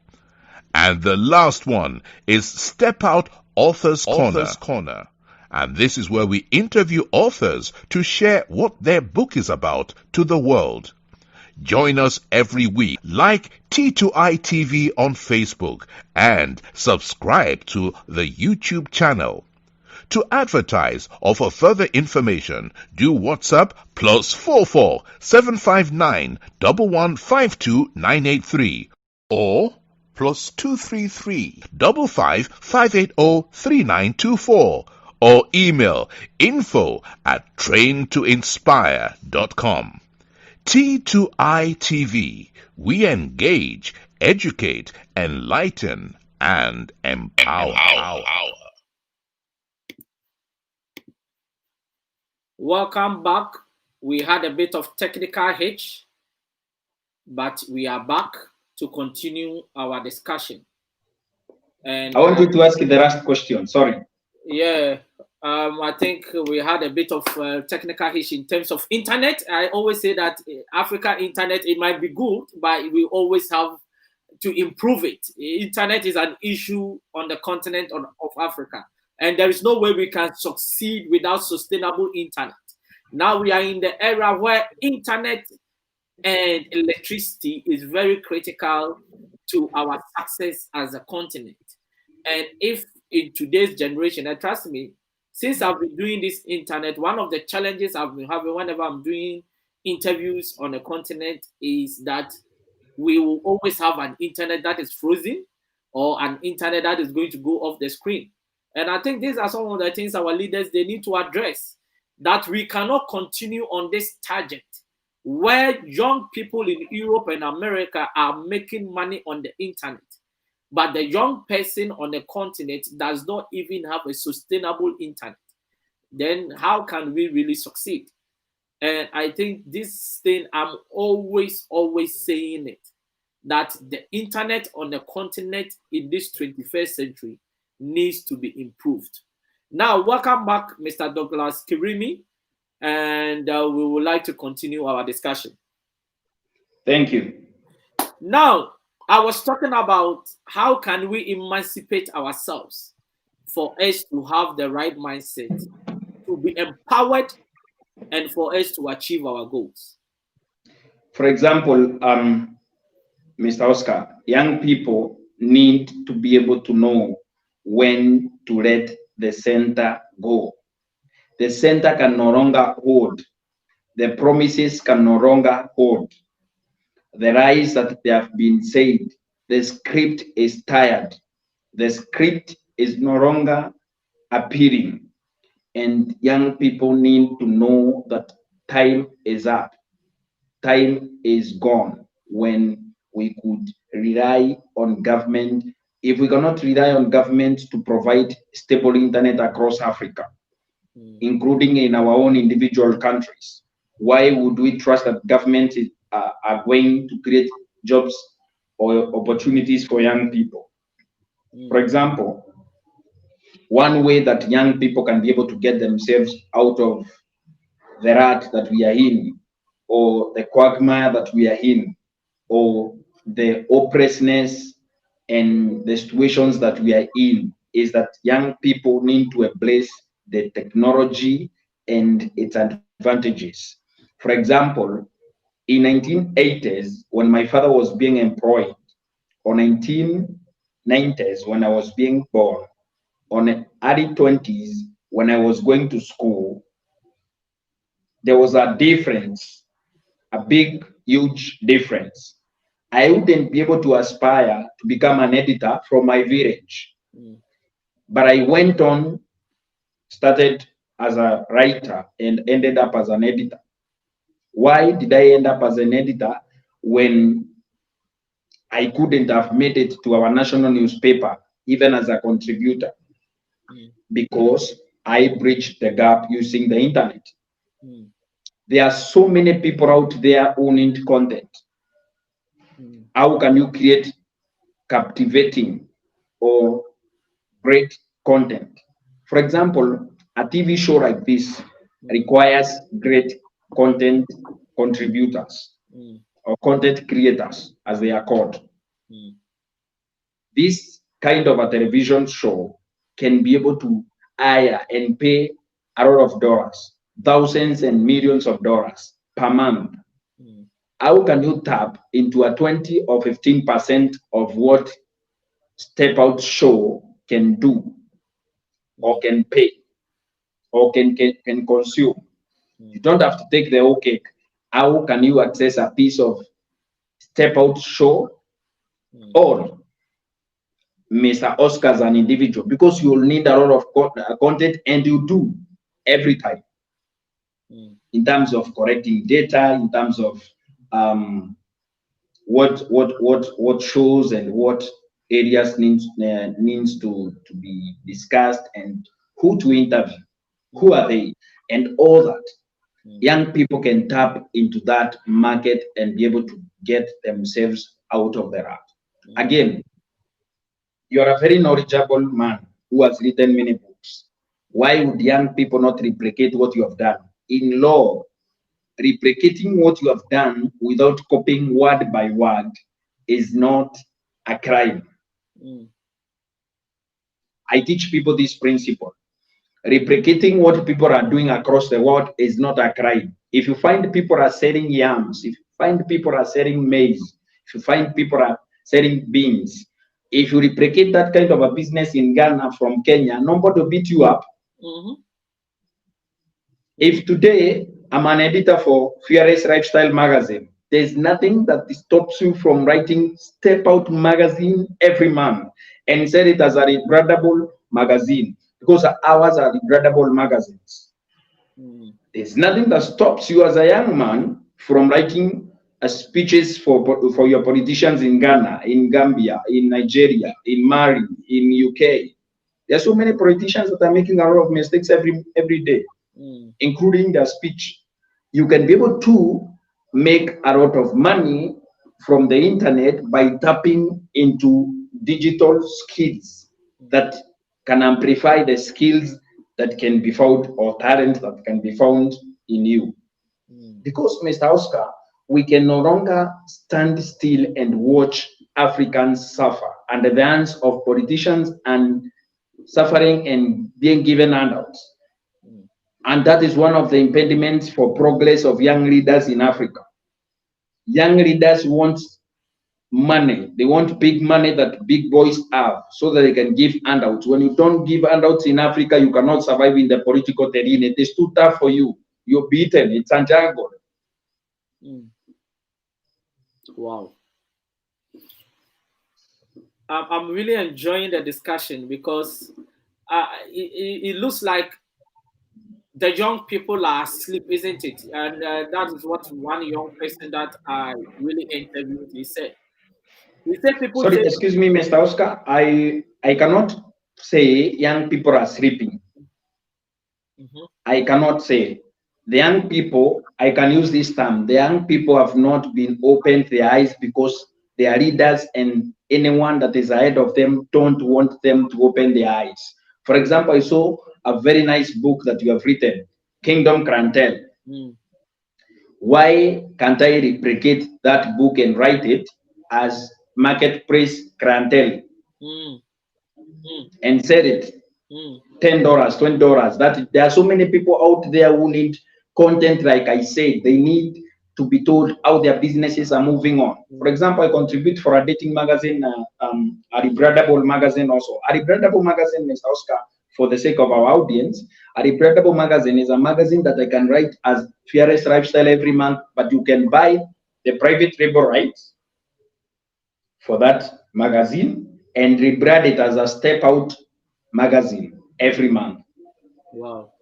And the last one is Step Out Authors Corner. And this is where we interview authors to share what their book is about to the world. Join us every week. Like T2I TV on Facebook and subscribe to the YouTube channel. To advertise or for further information, do WhatsApp +44 759 1152 983 or +233 55 580 3924 or email info@traintoinspire.com. T2I TV, we engage, educate, enlighten, and empower. Welcome back. We had a bit of technical hitch, but we are back to continue our discussion. And I want you to ask the last question. Sorry. Yeah, I think we had a bit of technical hitch in terms of internet. I always say that Africa internet, it might be good, but we always have to improve it. Internet is an issue on the continent of Africa, and there is no way we can succeed without sustainable internet. Now we are in the era where internet and electricity is very critical to our success as a continent. And if in today's generation, and trust me, since I've been doing this internet, one of the challenges I've been having whenever I'm doing interviews on a continent is that we will always have an internet that is frozen or an internet that is going to go off the screen. And I think these are some of the things our leaders, they need to address, that we cannot continue on this tangent where young people in Europe and America are making money on the internet, but the young person on the continent does not even have a sustainable internet. Then how can we really succeed? And I think this thing, I'm always saying it, that the internet on the continent in this 21st century needs to be improved. Now, welcome back, Mr. Douglas Kirimi, and we would like to continue our discussion. Thank you. Now, I was talking about how can we emancipate ourselves for us to have the right mindset, to be empowered, and for us to achieve our goals. For example, Mr. Oscar, young people need to be able to know when to let the center go. The center can no longer hold. The promises can no longer hold. The lies that they have been said, the script is tired. The script is no longer appealing. And young people need to know that time is up. Time is gone when we could rely on government. If we cannot rely on government to provide stable internet across Africa, including in our own individual countries, why would we trust that government are going to create jobs or opportunities for young people? For example, one way that young people can be able to get themselves out of the rut that we are in, or the quagmire that we are in, or the oppressness and the situations that we are in, is that young people need to embrace the technology and its advantages advantages. For example, in 1980s, when my father was being employed, or 1990s, when I was being born, on early 20s, when I was going to school, there was a difference, a big, huge difference. I wouldn't be able to aspire to become an editor from my village, but I went on, started as a writer, and ended up as an editor. Why did I end up as an editor when I couldn't have made it to our national newspaper, even as a contributor? Because I bridged the gap using the internet. There are so many people out there who need content. How can you create captivating or great content? For example, a TV show like this requires great content contributors or content creators, as they are called. This kind of a television show can be able to hire and pay a lot of dollars, thousands and millions of dollars per month. How can you tap into a 20 or 15% of what Step Out show can do or can pay or can consume? You don't have to take the whole cake. How can you access a piece of Step Out show or Mr. Oscar as an individual? Because you'll need a lot of content, and you do every time, in terms of correcting data, in terms of what shows and what areas needs to be discussed, and who to interview, who are they, and all that. Young people can tap into that market and be able to get themselves out of the rut. Again, you're a very knowledgeable man who has written many books. Why would young people not replicate what you have done? In law, replicating what you have done without copying word by word is not a crime. I teach people this principle. Replicating what people are doing across the world is not a crime. If you find people are selling yams, if you find people are selling maize, if you find people are selling beans, if you replicate that kind of a business in Ghana from Kenya, nobody will beat you up. If today I'm an editor for Fearless Lifestyle magazine, there's nothing that stops you from writing Step Out magazine every month and sell it as a regrettable magazine, because ours are regrettable magazines. There's nothing that stops you as a young man from writing speeches for your politicians in Ghana, in Gambia, in Nigeria, in Mali, in UK. There are so many politicians that are making a lot of mistakes every day, including their speech. You can be able to make a lot of money from the internet by tapping into digital skills that can amplify the skills that can be found, or talent that can be found in you. Because, Mr. Oscar, we can no longer stand still and watch Africans suffer under the hands of politicians and suffering and being given handouts. And that is one of the impediments for progress of young leaders in Africa. Young leaders want money. They want big money that big boys have so that they can give handouts. When you don't give handouts in Africa, you cannot survive in the political terrain. It is too tough for you. You're beaten. It's a jungle. Wow. I'm really enjoying the discussion because it looks like the young people are asleep, isn't it? And that is what one young person that I really interviewed, he said. He said people Sorry, say, excuse me, Mr. Oscar. I cannot say young people are sleeping. I cannot say. The young people, I can use this term, the young people have not been opened their eyes because their leaders and anyone that is ahead of them don't want them to open their eyes. For example, I saw a very nice book that you have written, Kingdom Clientele. Why can't I replicate that book and write it as Marketplace Clientele and sell it? $10, $20. That there are so many people out there who need content, like I said, they need to be told how their businesses are moving on. For example, I contribute for a dating magazine, a rebrandable magazine also. A rebrandable magazine, Mr. Oscar, for the sake of our audience, a rebrandable magazine is a magazine that I can write as Fearless Lifestyle every month, but you can buy the private label rights for that magazine and rebrand it as a Step Out magazine every month. Wow.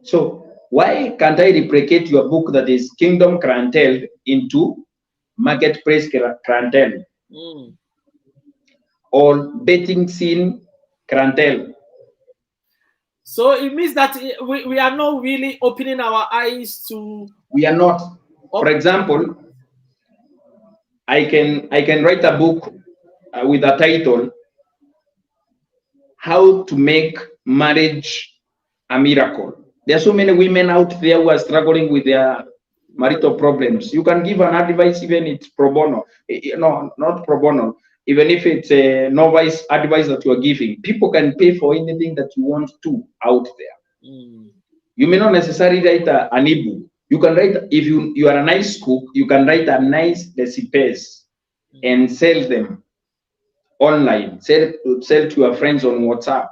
So why can't I replicate your book that is Kingdom Clientele into Marketplace Clientele or Betting Scene Clientele? So it means that we are not really opening our eyes to. We are not. For example, I can write a book with a title, How to Make Marriage a Miracle. There are so many women out there who are struggling with their marital problems. You can give an advice, even it's pro bono. No, not pro bono. Even if it's a novice advice that you are giving, people can pay for anything that you want to out there. You may not necessarily write an ebook. You can write, if you are a nice cook, you can write a nice recipes and sell them online. Sell to your friends on WhatsApp.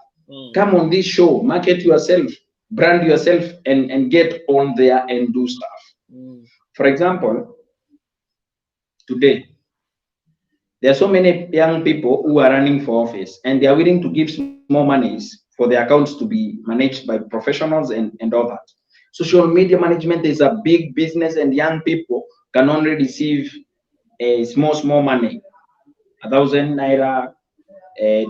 Come on this show, market yourself, brand yourself, and get on there and do stuff. For example, today, there are so many young people who are running for office and they are willing to give small monies for their accounts to be managed by professionals and all that. Social media management is a big business and young people can only receive a small money, 1,000 naira,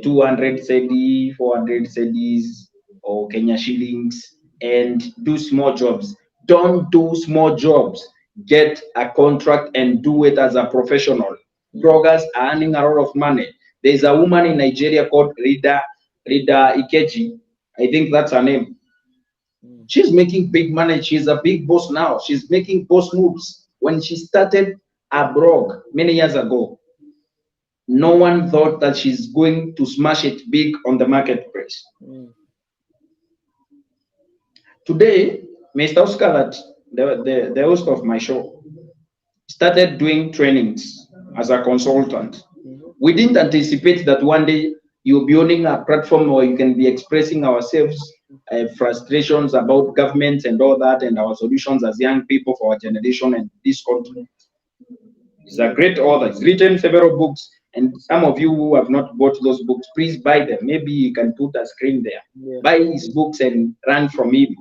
200 cedi, 400 cedis, or Kenya shillings, and do small jobs. Don't do small jobs. Get a contract and do it as a professional. Bloggers are earning a lot of money. There's a woman in Nigeria called Rida Ikeji. I think that's her name. She's making big money. She's a big boss now. She's making boss moves. When she started a blog many years ago, no one thought that she's going to smash it big on the marketplace. Today, Mr. Oscar, that the host of my show, started doing trainings as a consultant. We didn't anticipate that one day you'll be owning a platform where you can be expressing ourselves, frustrations about government and all that, and our solutions as young people for our generation and this continent. He's a great author. He's written several books, and some of you who have not bought those books, please buy them. Maybe you can put a screen there. Yeah. Buy his books and run from him.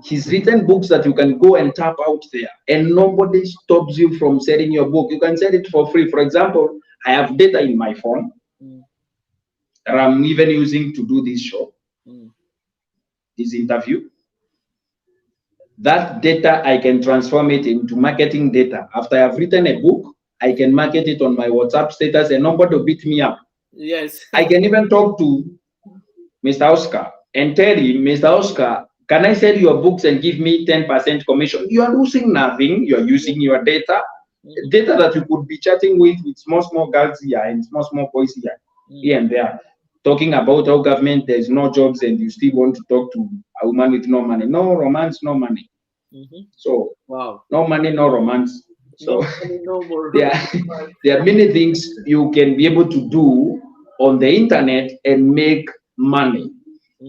He's written books that you can go and tap out there, and nobody stops you from selling your book. You can sell it for free. For example, I have data in my phone that I'm even using to do this show, this interview. That data, I can transform it into marketing data. After I've written a book, I can market it on my WhatsApp status and nobody will beat me up. Yes. I can even talk to Mr. Oscar and tell him, Mr. Oscar, can I sell your books and give me 10% commission? You are losing nothing. You are using your data, data that you could be chatting with small girls here and small boys here and there, talking about how government, there's no jobs and you still want to talk to a woman with no money. No romance, no money. So, no money, no romance. So, there are many things you can be able to do on the internet and make money.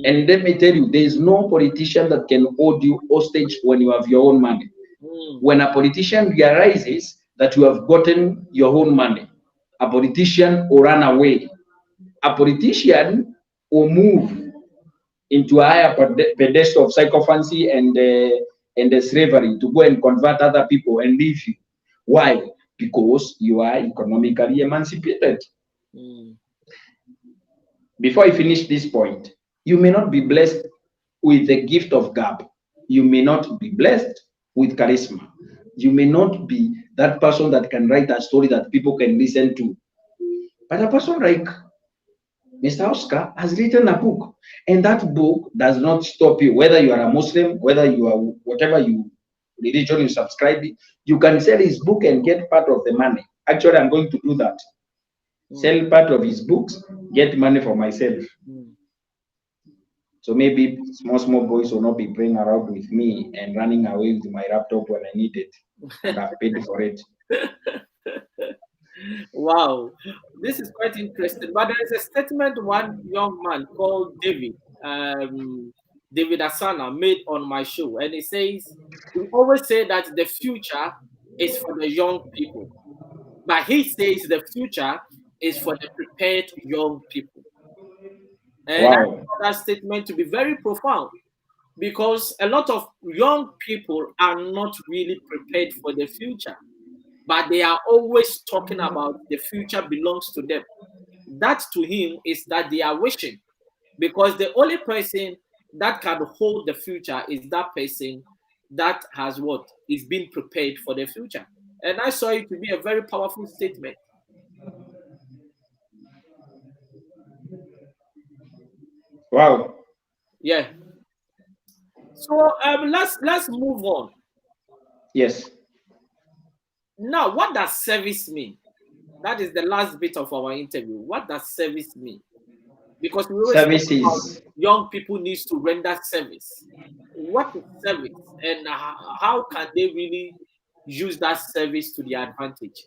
And let me tell you, there is no politician that can hold you hostage when you have your own money. When a politician realizes that you have gotten your own money, a politician will run away. A politician will move into a higher pedestal of psychophancy and slavery to go and convert other people and leave you. Why? Because you are economically emancipated. Before I finish this point, you may not be blessed with the gift of gab. You may not be blessed with charisma. You may not be that person that can write a story that people can listen to. But a person like Mr. Oscar has written a book, and that book does not stop you. Whether you are a Muslim, whether you are whatever religion you subscribe, you can sell his book and get part of the money. Actually, I'm going to do that. Sell part of his books, get money for myself. So maybe small boys will not be playing around with me and running away with my laptop when I need it, and I've paid for it. Wow, this is quite interesting. But there is a statement one young man called David Asana made on my show, and he says we always say that the future is for the young people, but he says the future is for the prepared young people. And I Wow. found that statement to be very profound because a lot of young people are not really prepared for the future, but they are always talking about the future belongs to them. That to him is that they are wishing because the only person that can hold the future is that person that has what is being prepared for the future. And I saw it to be a very powerful statement. Wow. Yeah. So let's move on. Yes. Now, what does service mean? That is the last bit of our interview. What does service mean? Because we always talk about Services. young people needs to render service. What is service, and how can they really use that service to their advantage?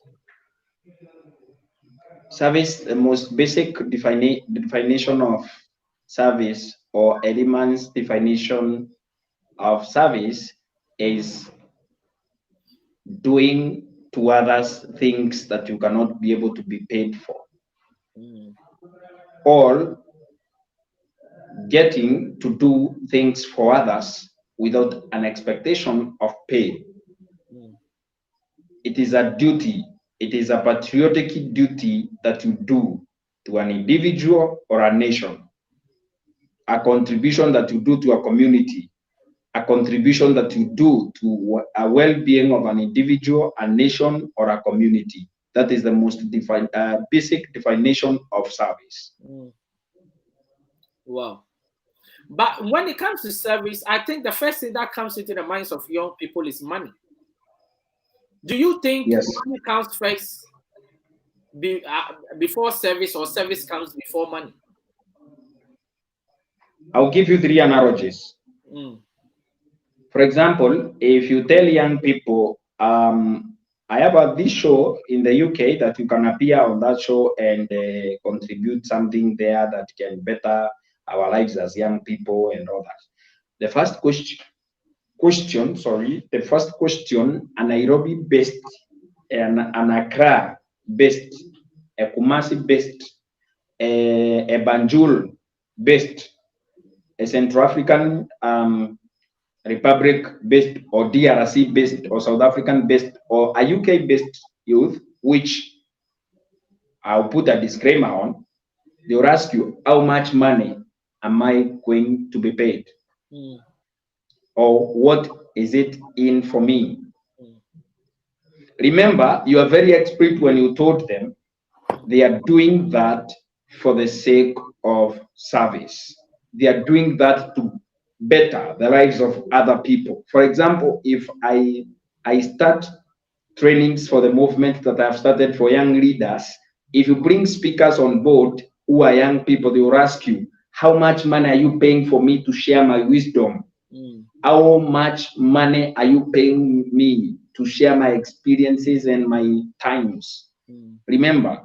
Service, the most basic definition of service, or a layman's definition of service, is doing to others things that you cannot be able to be paid for, Mm, or getting to do things for others without an expectation of pay. mm, It is a duty, it is a patriotic duty that you do to an individual or a nation, a contribution that you do to a community, a contribution that you do to a well-being of an individual, a nation, or a community. That is the most basic definition of service. mm. Wow. But when it comes to service, I think the first thing that comes into the minds of young people is money. Do you think Yes. money comes first before service, or service comes before money? I'll give you three analogies. Mm, For example, if you tell young people, I have this show in the UK that you can appear on that show and contribute something there that can better our lives as young people and all that. The first the first question, a Nairobi based, an Accra based, a Kumasi based, a Banjul based, a Central African Republic based, or DRC based, or South African based, or a UK based youth, which I'll put a disclaimer on, they'll ask you, how much money am I going to be paid? mm, Or what is it in for me? mm, Remember, you are very expert when you told them they are doing that for the sake of service. They are doing that to better the lives of other people. For example, if I start trainings for the movement that I've started for young leaders, if you bring speakers on board who are young people, they will ask you, how much money are you paying for me to share my wisdom? mm, How much money are you paying me to share my experiences and my times? mm, Remember,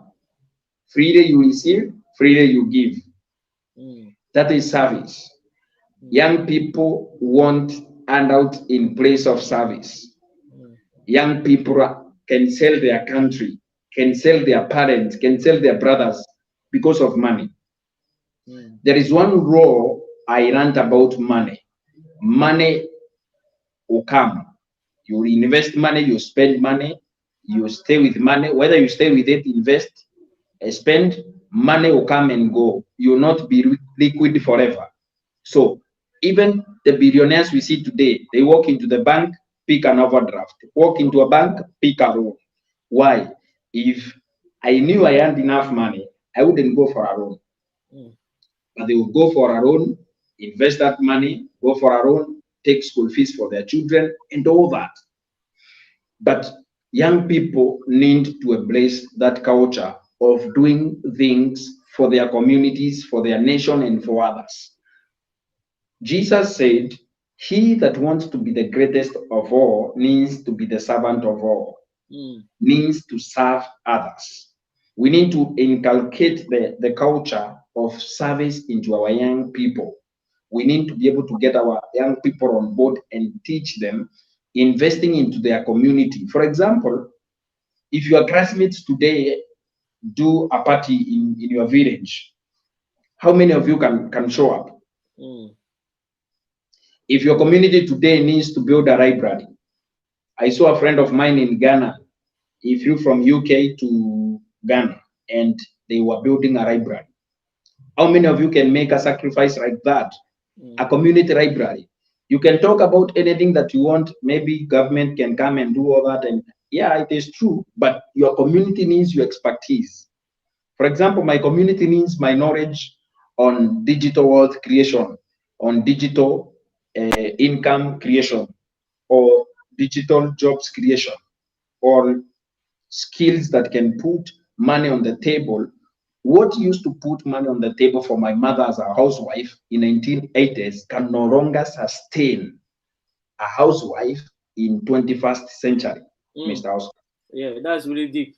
freely you receive, freely you give. mm, That is service. Young people want handout in place of service. mm, Young people can sell their country, can sell their parents, can sell their brothers because of money. mm, There is one law I learned about money. Money will come. You invest money, you spend money, you stay with money. Whether you stay with it, invest, spend, money will come and go. You will not be liquid forever. So even the billionaires we see today, they walk into the bank, pick an overdraft. Walk into a bank, pick a loan. Why? If I knew I had enough money, I wouldn't go for a loan. mm, But they will go for a loan, invest that money, go for a loan, take school fees for their children, and all that. But young people need to embrace that culture of doing things for their communities, for their nation, and for others. Jesus said, he that wants to be the greatest of all needs to be the servant of all, needs to serve others. We need to inculcate the culture of service into our young people. We need to be able to get our young people on board and teach them investing into their community. For example, if your classmates today do a party in your village, how many of you can show up? If your community today needs to build a library, I saw a friend of mine in Ghana. He flew from UK to Ghana and they were building a library. How many of you can make a sacrifice like that? A community library. You can talk about anything that you want. Maybe government can come and do all that. And yeah, it is true, but your community needs your expertise. For example, my community needs my knowledge on digital wealth creation, on digital income creation, or digital jobs creation, or skills that can put money on the table. What used to put money on the table for my mother as a housewife in 1980s can no longer sustain a housewife in 21st century, Mr. House. Yeah, that's really deep.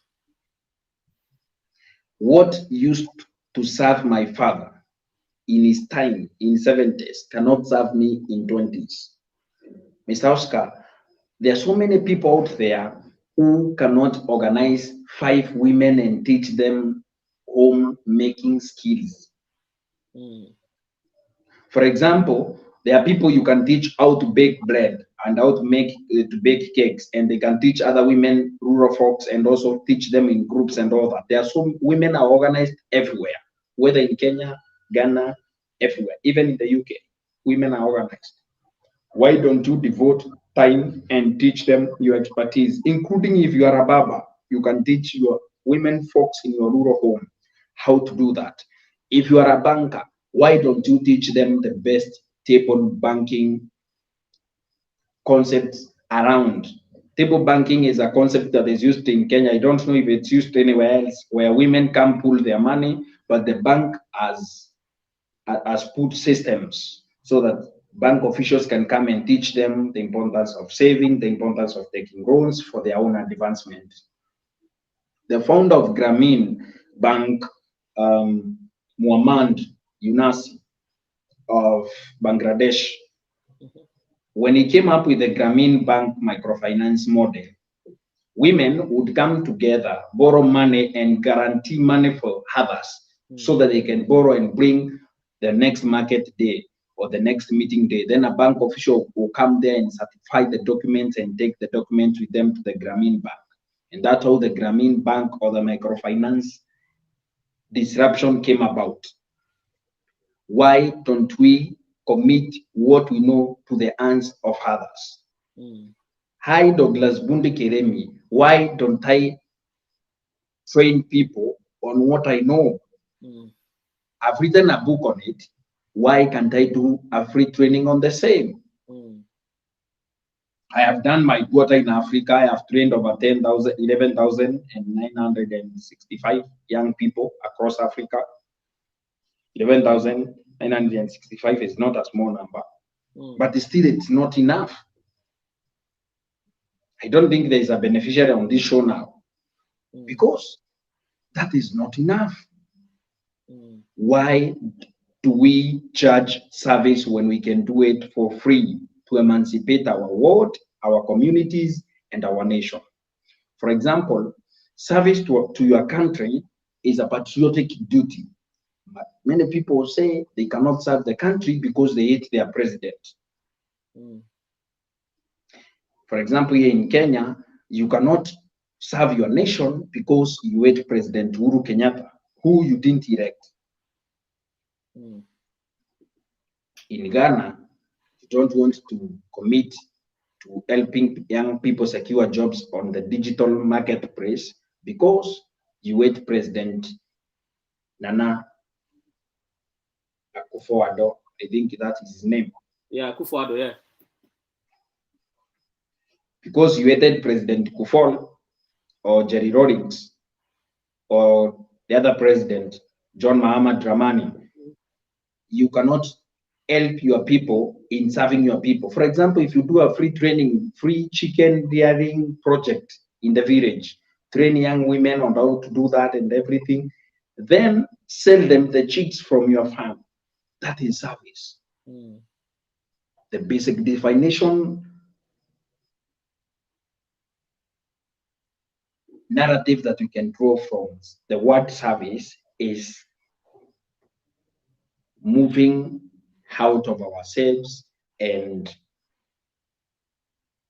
What used to serve my father in his time in 70s cannot serve me in 20s. Mr. Oscar, there are so many people out there who cannot organize 5 women and teach them home making skills. For example, there are people you can teach how to bake bread and how to bake cakes, and they can teach other women, rural folks, and also teach them in groups and all that. There are some women are organized everywhere, whether in Kenya, Ghana, everywhere, even in the UK, women are organized. Why don't you devote time and teach them your expertise, including if you are a barber, you can teach your women folks in your rural home how to do that. If you are a banker, why don't you teach them the best table banking concepts around? Table banking is a concept that is used in Kenya. I don't know if it's used anywhere else, where women can pool their money, but the bank has put systems so that bank officials can come and teach them the importance of saving, the importance of taking loans for their own advancement. The founder of Grameen Bank, Muhammad Yunus of Bangladesh, when he came up with the Grameen Bank microfinance model, women would come together, borrow money, and guarantee money for others so that they can borrow and bring the next market day or the next meeting day. Then a bank official will come there and certify the documents and take the documents with them to the Grameen Bank. And that's how the Grameen Bank or the microfinance disruption came about. Why don't we commit what we know to the hands of others? Hi, Douglas Bundi-Kirimi. Why don't I train people on what I know? I've written a book on it. Why can't I do a free training on the same? I have done my quarter in Africa. I have trained over 11,965 young people across Africa. 11,965 is not a small number, but still it's not enough. I don't think there is a beneficiary on this show now because that is not enough. Why do we charge service when we can do it for free to emancipate our world, our communities, and our nation? For example, service to your country is a patriotic duty. But many people say they cannot serve the country because they hate their president. For example, here in Kenya, you cannot serve your nation because you hate President Uhuru Kenyatta, who you didn't elect. In Ghana, you don't want to commit to helping young people secure jobs on the digital marketplace because you hate President Nana Akufo-Addo. I think that is his name. Yeah, Akufo-Addo, yeah. Because you hated President Kufol or Jerry Rawlings or the other president, John Mahama Dramani, you cannot help your people in serving your people. For example, if you do a free training, free chicken rearing project in the village, train young women on how to do that and everything, then sell them the chicks from your farm. That is service. Mm. The basic definition narrative that we can draw from the word service is moving out of ourselves and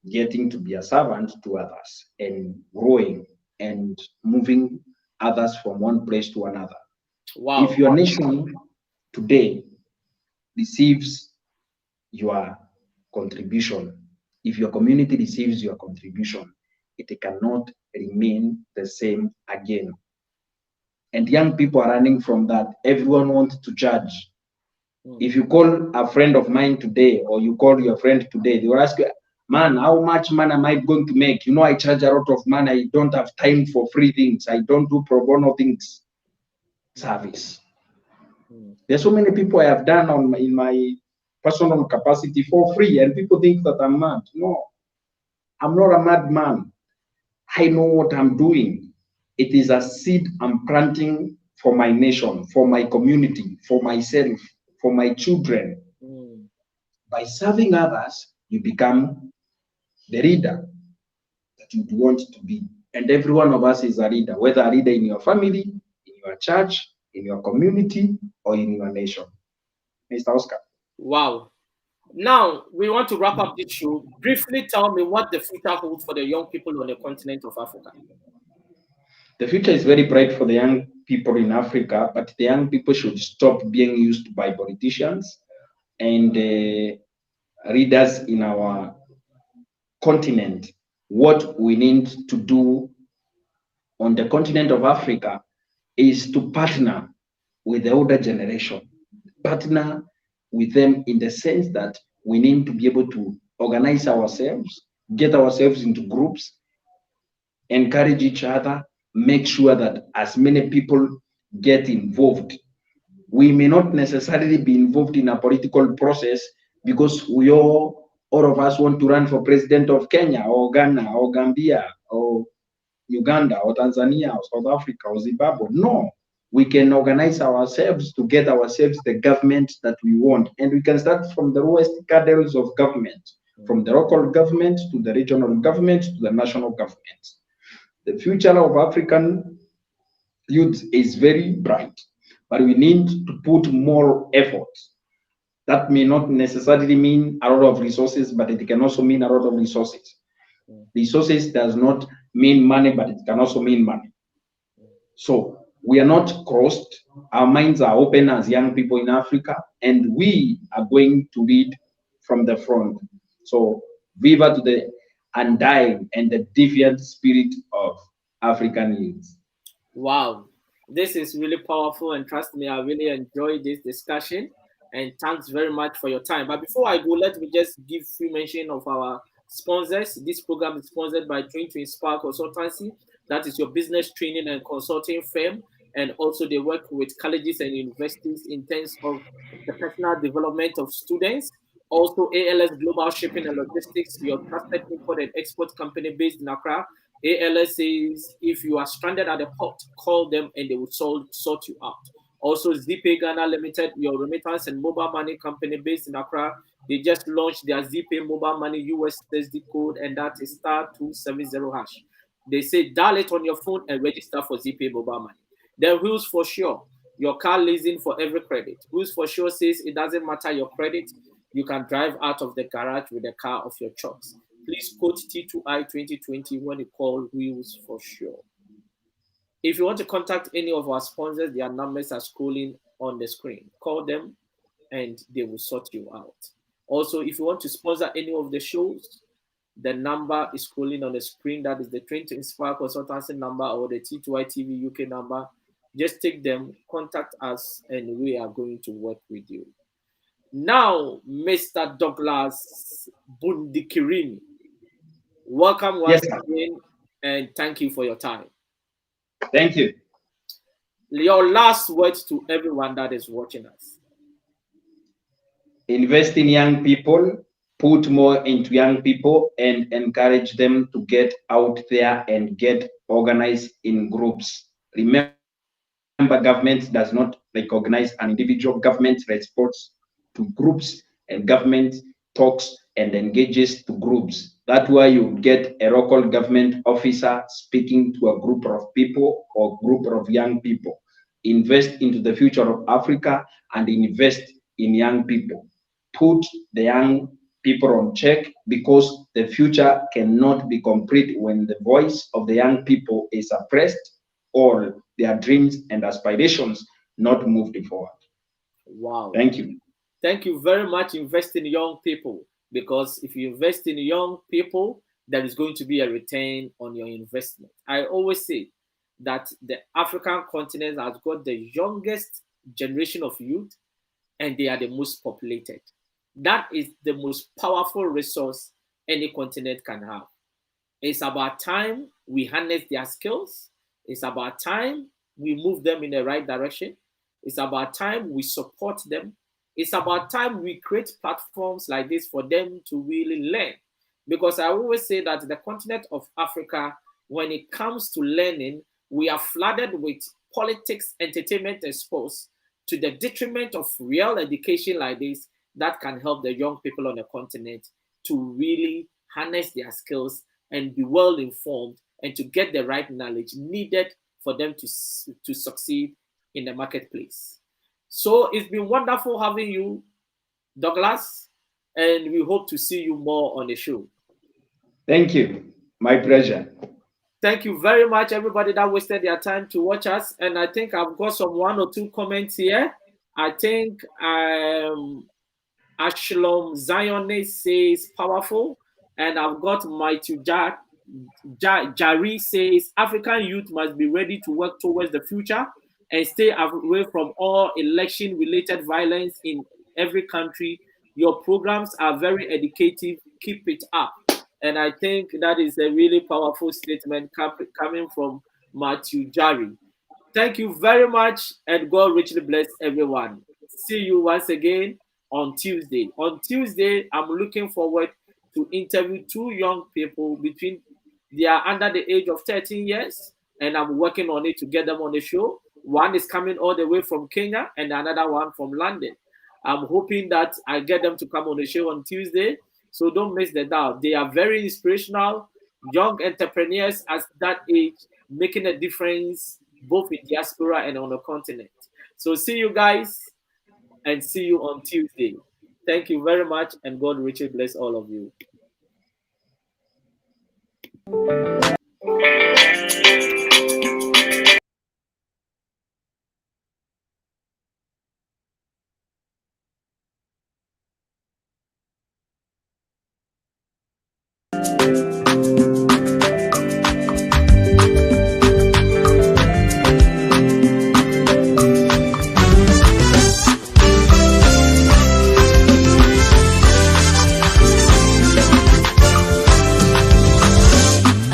getting to be a servant to others and growing and moving others from one place to another. Wow. If your nation today receives your contribution, if your community receives your contribution, it cannot remain the same again. And young people are running from that. Everyone wants to judge. If you call a friend of mine today, or you call your friend today, they will ask you, man, how much money am I going to make? You know, I charge a lot of money. I don't have time for free things. I don't do pro bono things. Service. There's so many people I have done in my personal capacity for free, and people think that I'm mad. No, I'm not a madman. I know what I'm doing. It is a seed I'm planting for my nation, for my community, for myself, for my children. By serving others, you become the leader that you want to be. And every one of us is a leader, whether a leader in your family, in your church, in your community, or in your nation. Mr. Oscar. Wow. Now we want to wrap up this show. Briefly tell me what the future holds for the young people on the continent of Africa. The future is very bright for the young people in Africa, but the young people should stop being used by politicians and leaders in our continent. What we need to do on the continent of Africa is to partner with the older generation, partner with them in the sense that we need to be able to organize ourselves, get ourselves into groups, encourage each other, make sure that as many people get involved. We may not necessarily be involved in a political process because all of us want to run for president of Kenya or Ghana or Gambia or Uganda or Tanzania or South Africa or Zimbabwe. No, we can organize ourselves to get ourselves the government that we want. And we can start from the lowest cadres of government, from the local government to the regional government to the national government. The future of African youth is very bright, but we need to put more effort. That may not necessarily mean a lot of resources, but it can also mean a lot of resources. Resources does not mean money, but it can also mean money. So we are not crossed. Our minds are open as young people in Africa, and we are going to lead from the front. So viva to the undying and the defiant spirit of African youth. Wow. This is really powerful, and trust me, I really enjoyed this discussion. And thanks very much for your time. But before I go, let me just give free mention of our sponsors. This program is sponsored by Train to Inspire Consultancy. That is your business training and consulting firm. And also they work with colleges and universities in terms of the personal development of students. Also, ALS Global Shipping and Logistics, your trusted import and export company based in Accra. ALS says if you are stranded at the port, call them and they will sort you out. Also, ZPay Ghana Limited, your remittance and mobile money company based in Accra. They just launched their ZPay mobile money USSD code, and that is *270#. They say dial it on your phone and register for ZPay mobile money. Then Wheels for Sure, your car leasing for every credit. Wheels for Sure says it doesn't matter your credit, you can drive out of the garage with the car of your choice. Please quote T2I 2020 when you call Wheels for Sure. If you want to contact any of our sponsors, their numbers are scrolling on the screen. Call them and they will sort you out. Also, if you want to sponsor any of the shows, the number is scrolling on the screen. That is the Train to Inspire Consultancy number or the T2I TV UK number. Just take them, contact us, and we are going to work with you. Now, Mr. Douglas Bundi-Kirimi, welcome once again, and thank you for your time. Thank you. Your last words to everyone that is watching us. invest in young people, put more into young people, and encourage them to get out there and get organized in groups. Remember, government does not recognize an individual. Government responds to groups, and government talks and engages to groups. That's why you get a local government officer speaking to a group of people or group of young people. Invest into the future of Africa and invest in young people. Put the young people on check, because the future cannot be complete when the voice of the young people is suppressed or their dreams and aspirations not moved forward. Wow. Thank you. Thank you very much. Invest in young people, because if you invest in young people, there is going to be a return on your investment. I always say that the African continent has got the youngest generation of youth, and they are the most populated. That is the most powerful resource any continent can have. It's about time we harness their skills. It's about time we move them in the right direction. It's about time we support them. It's about time we create platforms like this for them to really learn. Because I always say that the continent of Africa, when it comes to learning, we are flooded with politics, entertainment, and sports to the detriment of real education like this that can help the young people on the continent to really harness their skills and be well informed and to get the right knowledge needed for them to succeed in the marketplace. So it's been wonderful having you, Douglas, and we hope to see you more on the show. Thank you. My pleasure. Thank you very much, everybody that wasted their time to watch us. And I think I've got some 1 or 2 comments here. I think Ashlom Zionist says powerful. And I've got Matthew Jari says African youth must be ready to work towards the future and stay away from all election-related violence in every country. Your programs are very educative. Keep it up. And I think that is a really powerful statement coming from Matthew Jari. Thank you very much, and God richly bless everyone. See you once again on Tuesday. On Tuesday, I'm looking forward to interview 2 young people they are under the age of 13 years, and I'm working on it to get them on the show. One is coming all the way from Kenya, and another one from London. I'm hoping that I get them to come on the show on Tuesday. So don't miss the doubt. They are very inspirational, young entrepreneurs at that age, making a difference both in diaspora and on the continent. So see you guys, and see you on Tuesday. Thank you very much, and God richly bless all of you.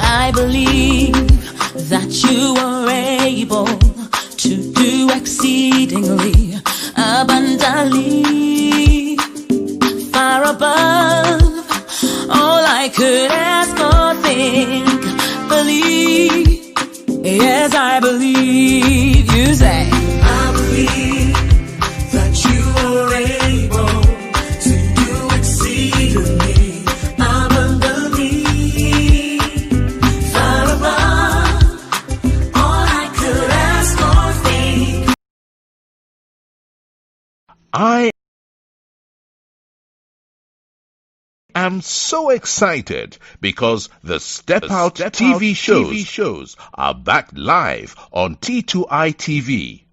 I believe that you are able to do exceedingly abundantly, far above all I could ask or think. Believe, yes, I believe. You say, I believe that you are able to do exceedingly abundantly, far above all I could ask or think. I am so excited because the Step Out TV shows are back live on T2I TV.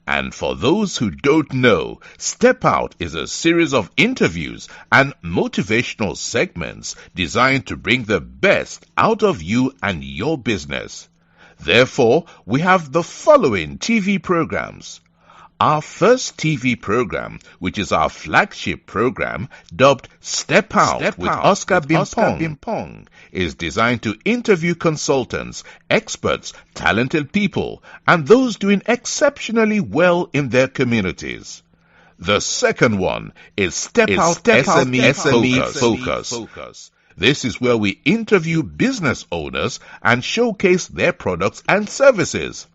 And for those who don't know, Step Out is a series of interviews and motivational segments designed to bring the best out of you and your business. Therefore, we have the following TV programs. Our first TV program, which is our flagship program, dubbed Step Out with Oscar Bimpong, is designed to interview consultants, experts, talented people, and those doing exceptionally well in their communities. The second one is Step Out SME Focus. This is where we interview business owners and showcase their products and services.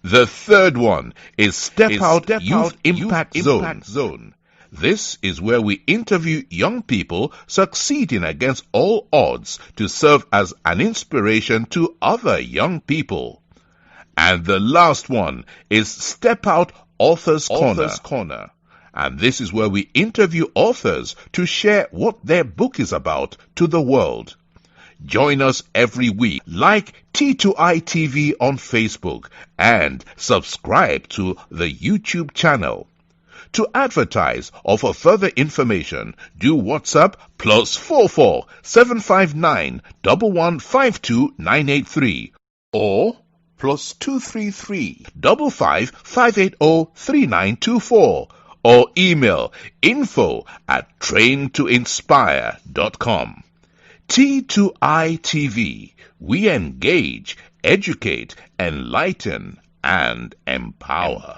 The third one is Step Out Youth Impact Zone. This is where we interview young people succeeding against all odds to serve as an inspiration to other young people. And the last one is Step Out Authors Corner. And this is where we interview authors to share what their book is about to the world. Join us every week. Like T2I TV on Facebook and subscribe to the YouTube channel. To advertise or for further information, do WhatsApp +44 759 1152 983 or +233 55 580 3924 or email info@traintoinspire.com. T2I TV. We engage, educate, enlighten, and empower.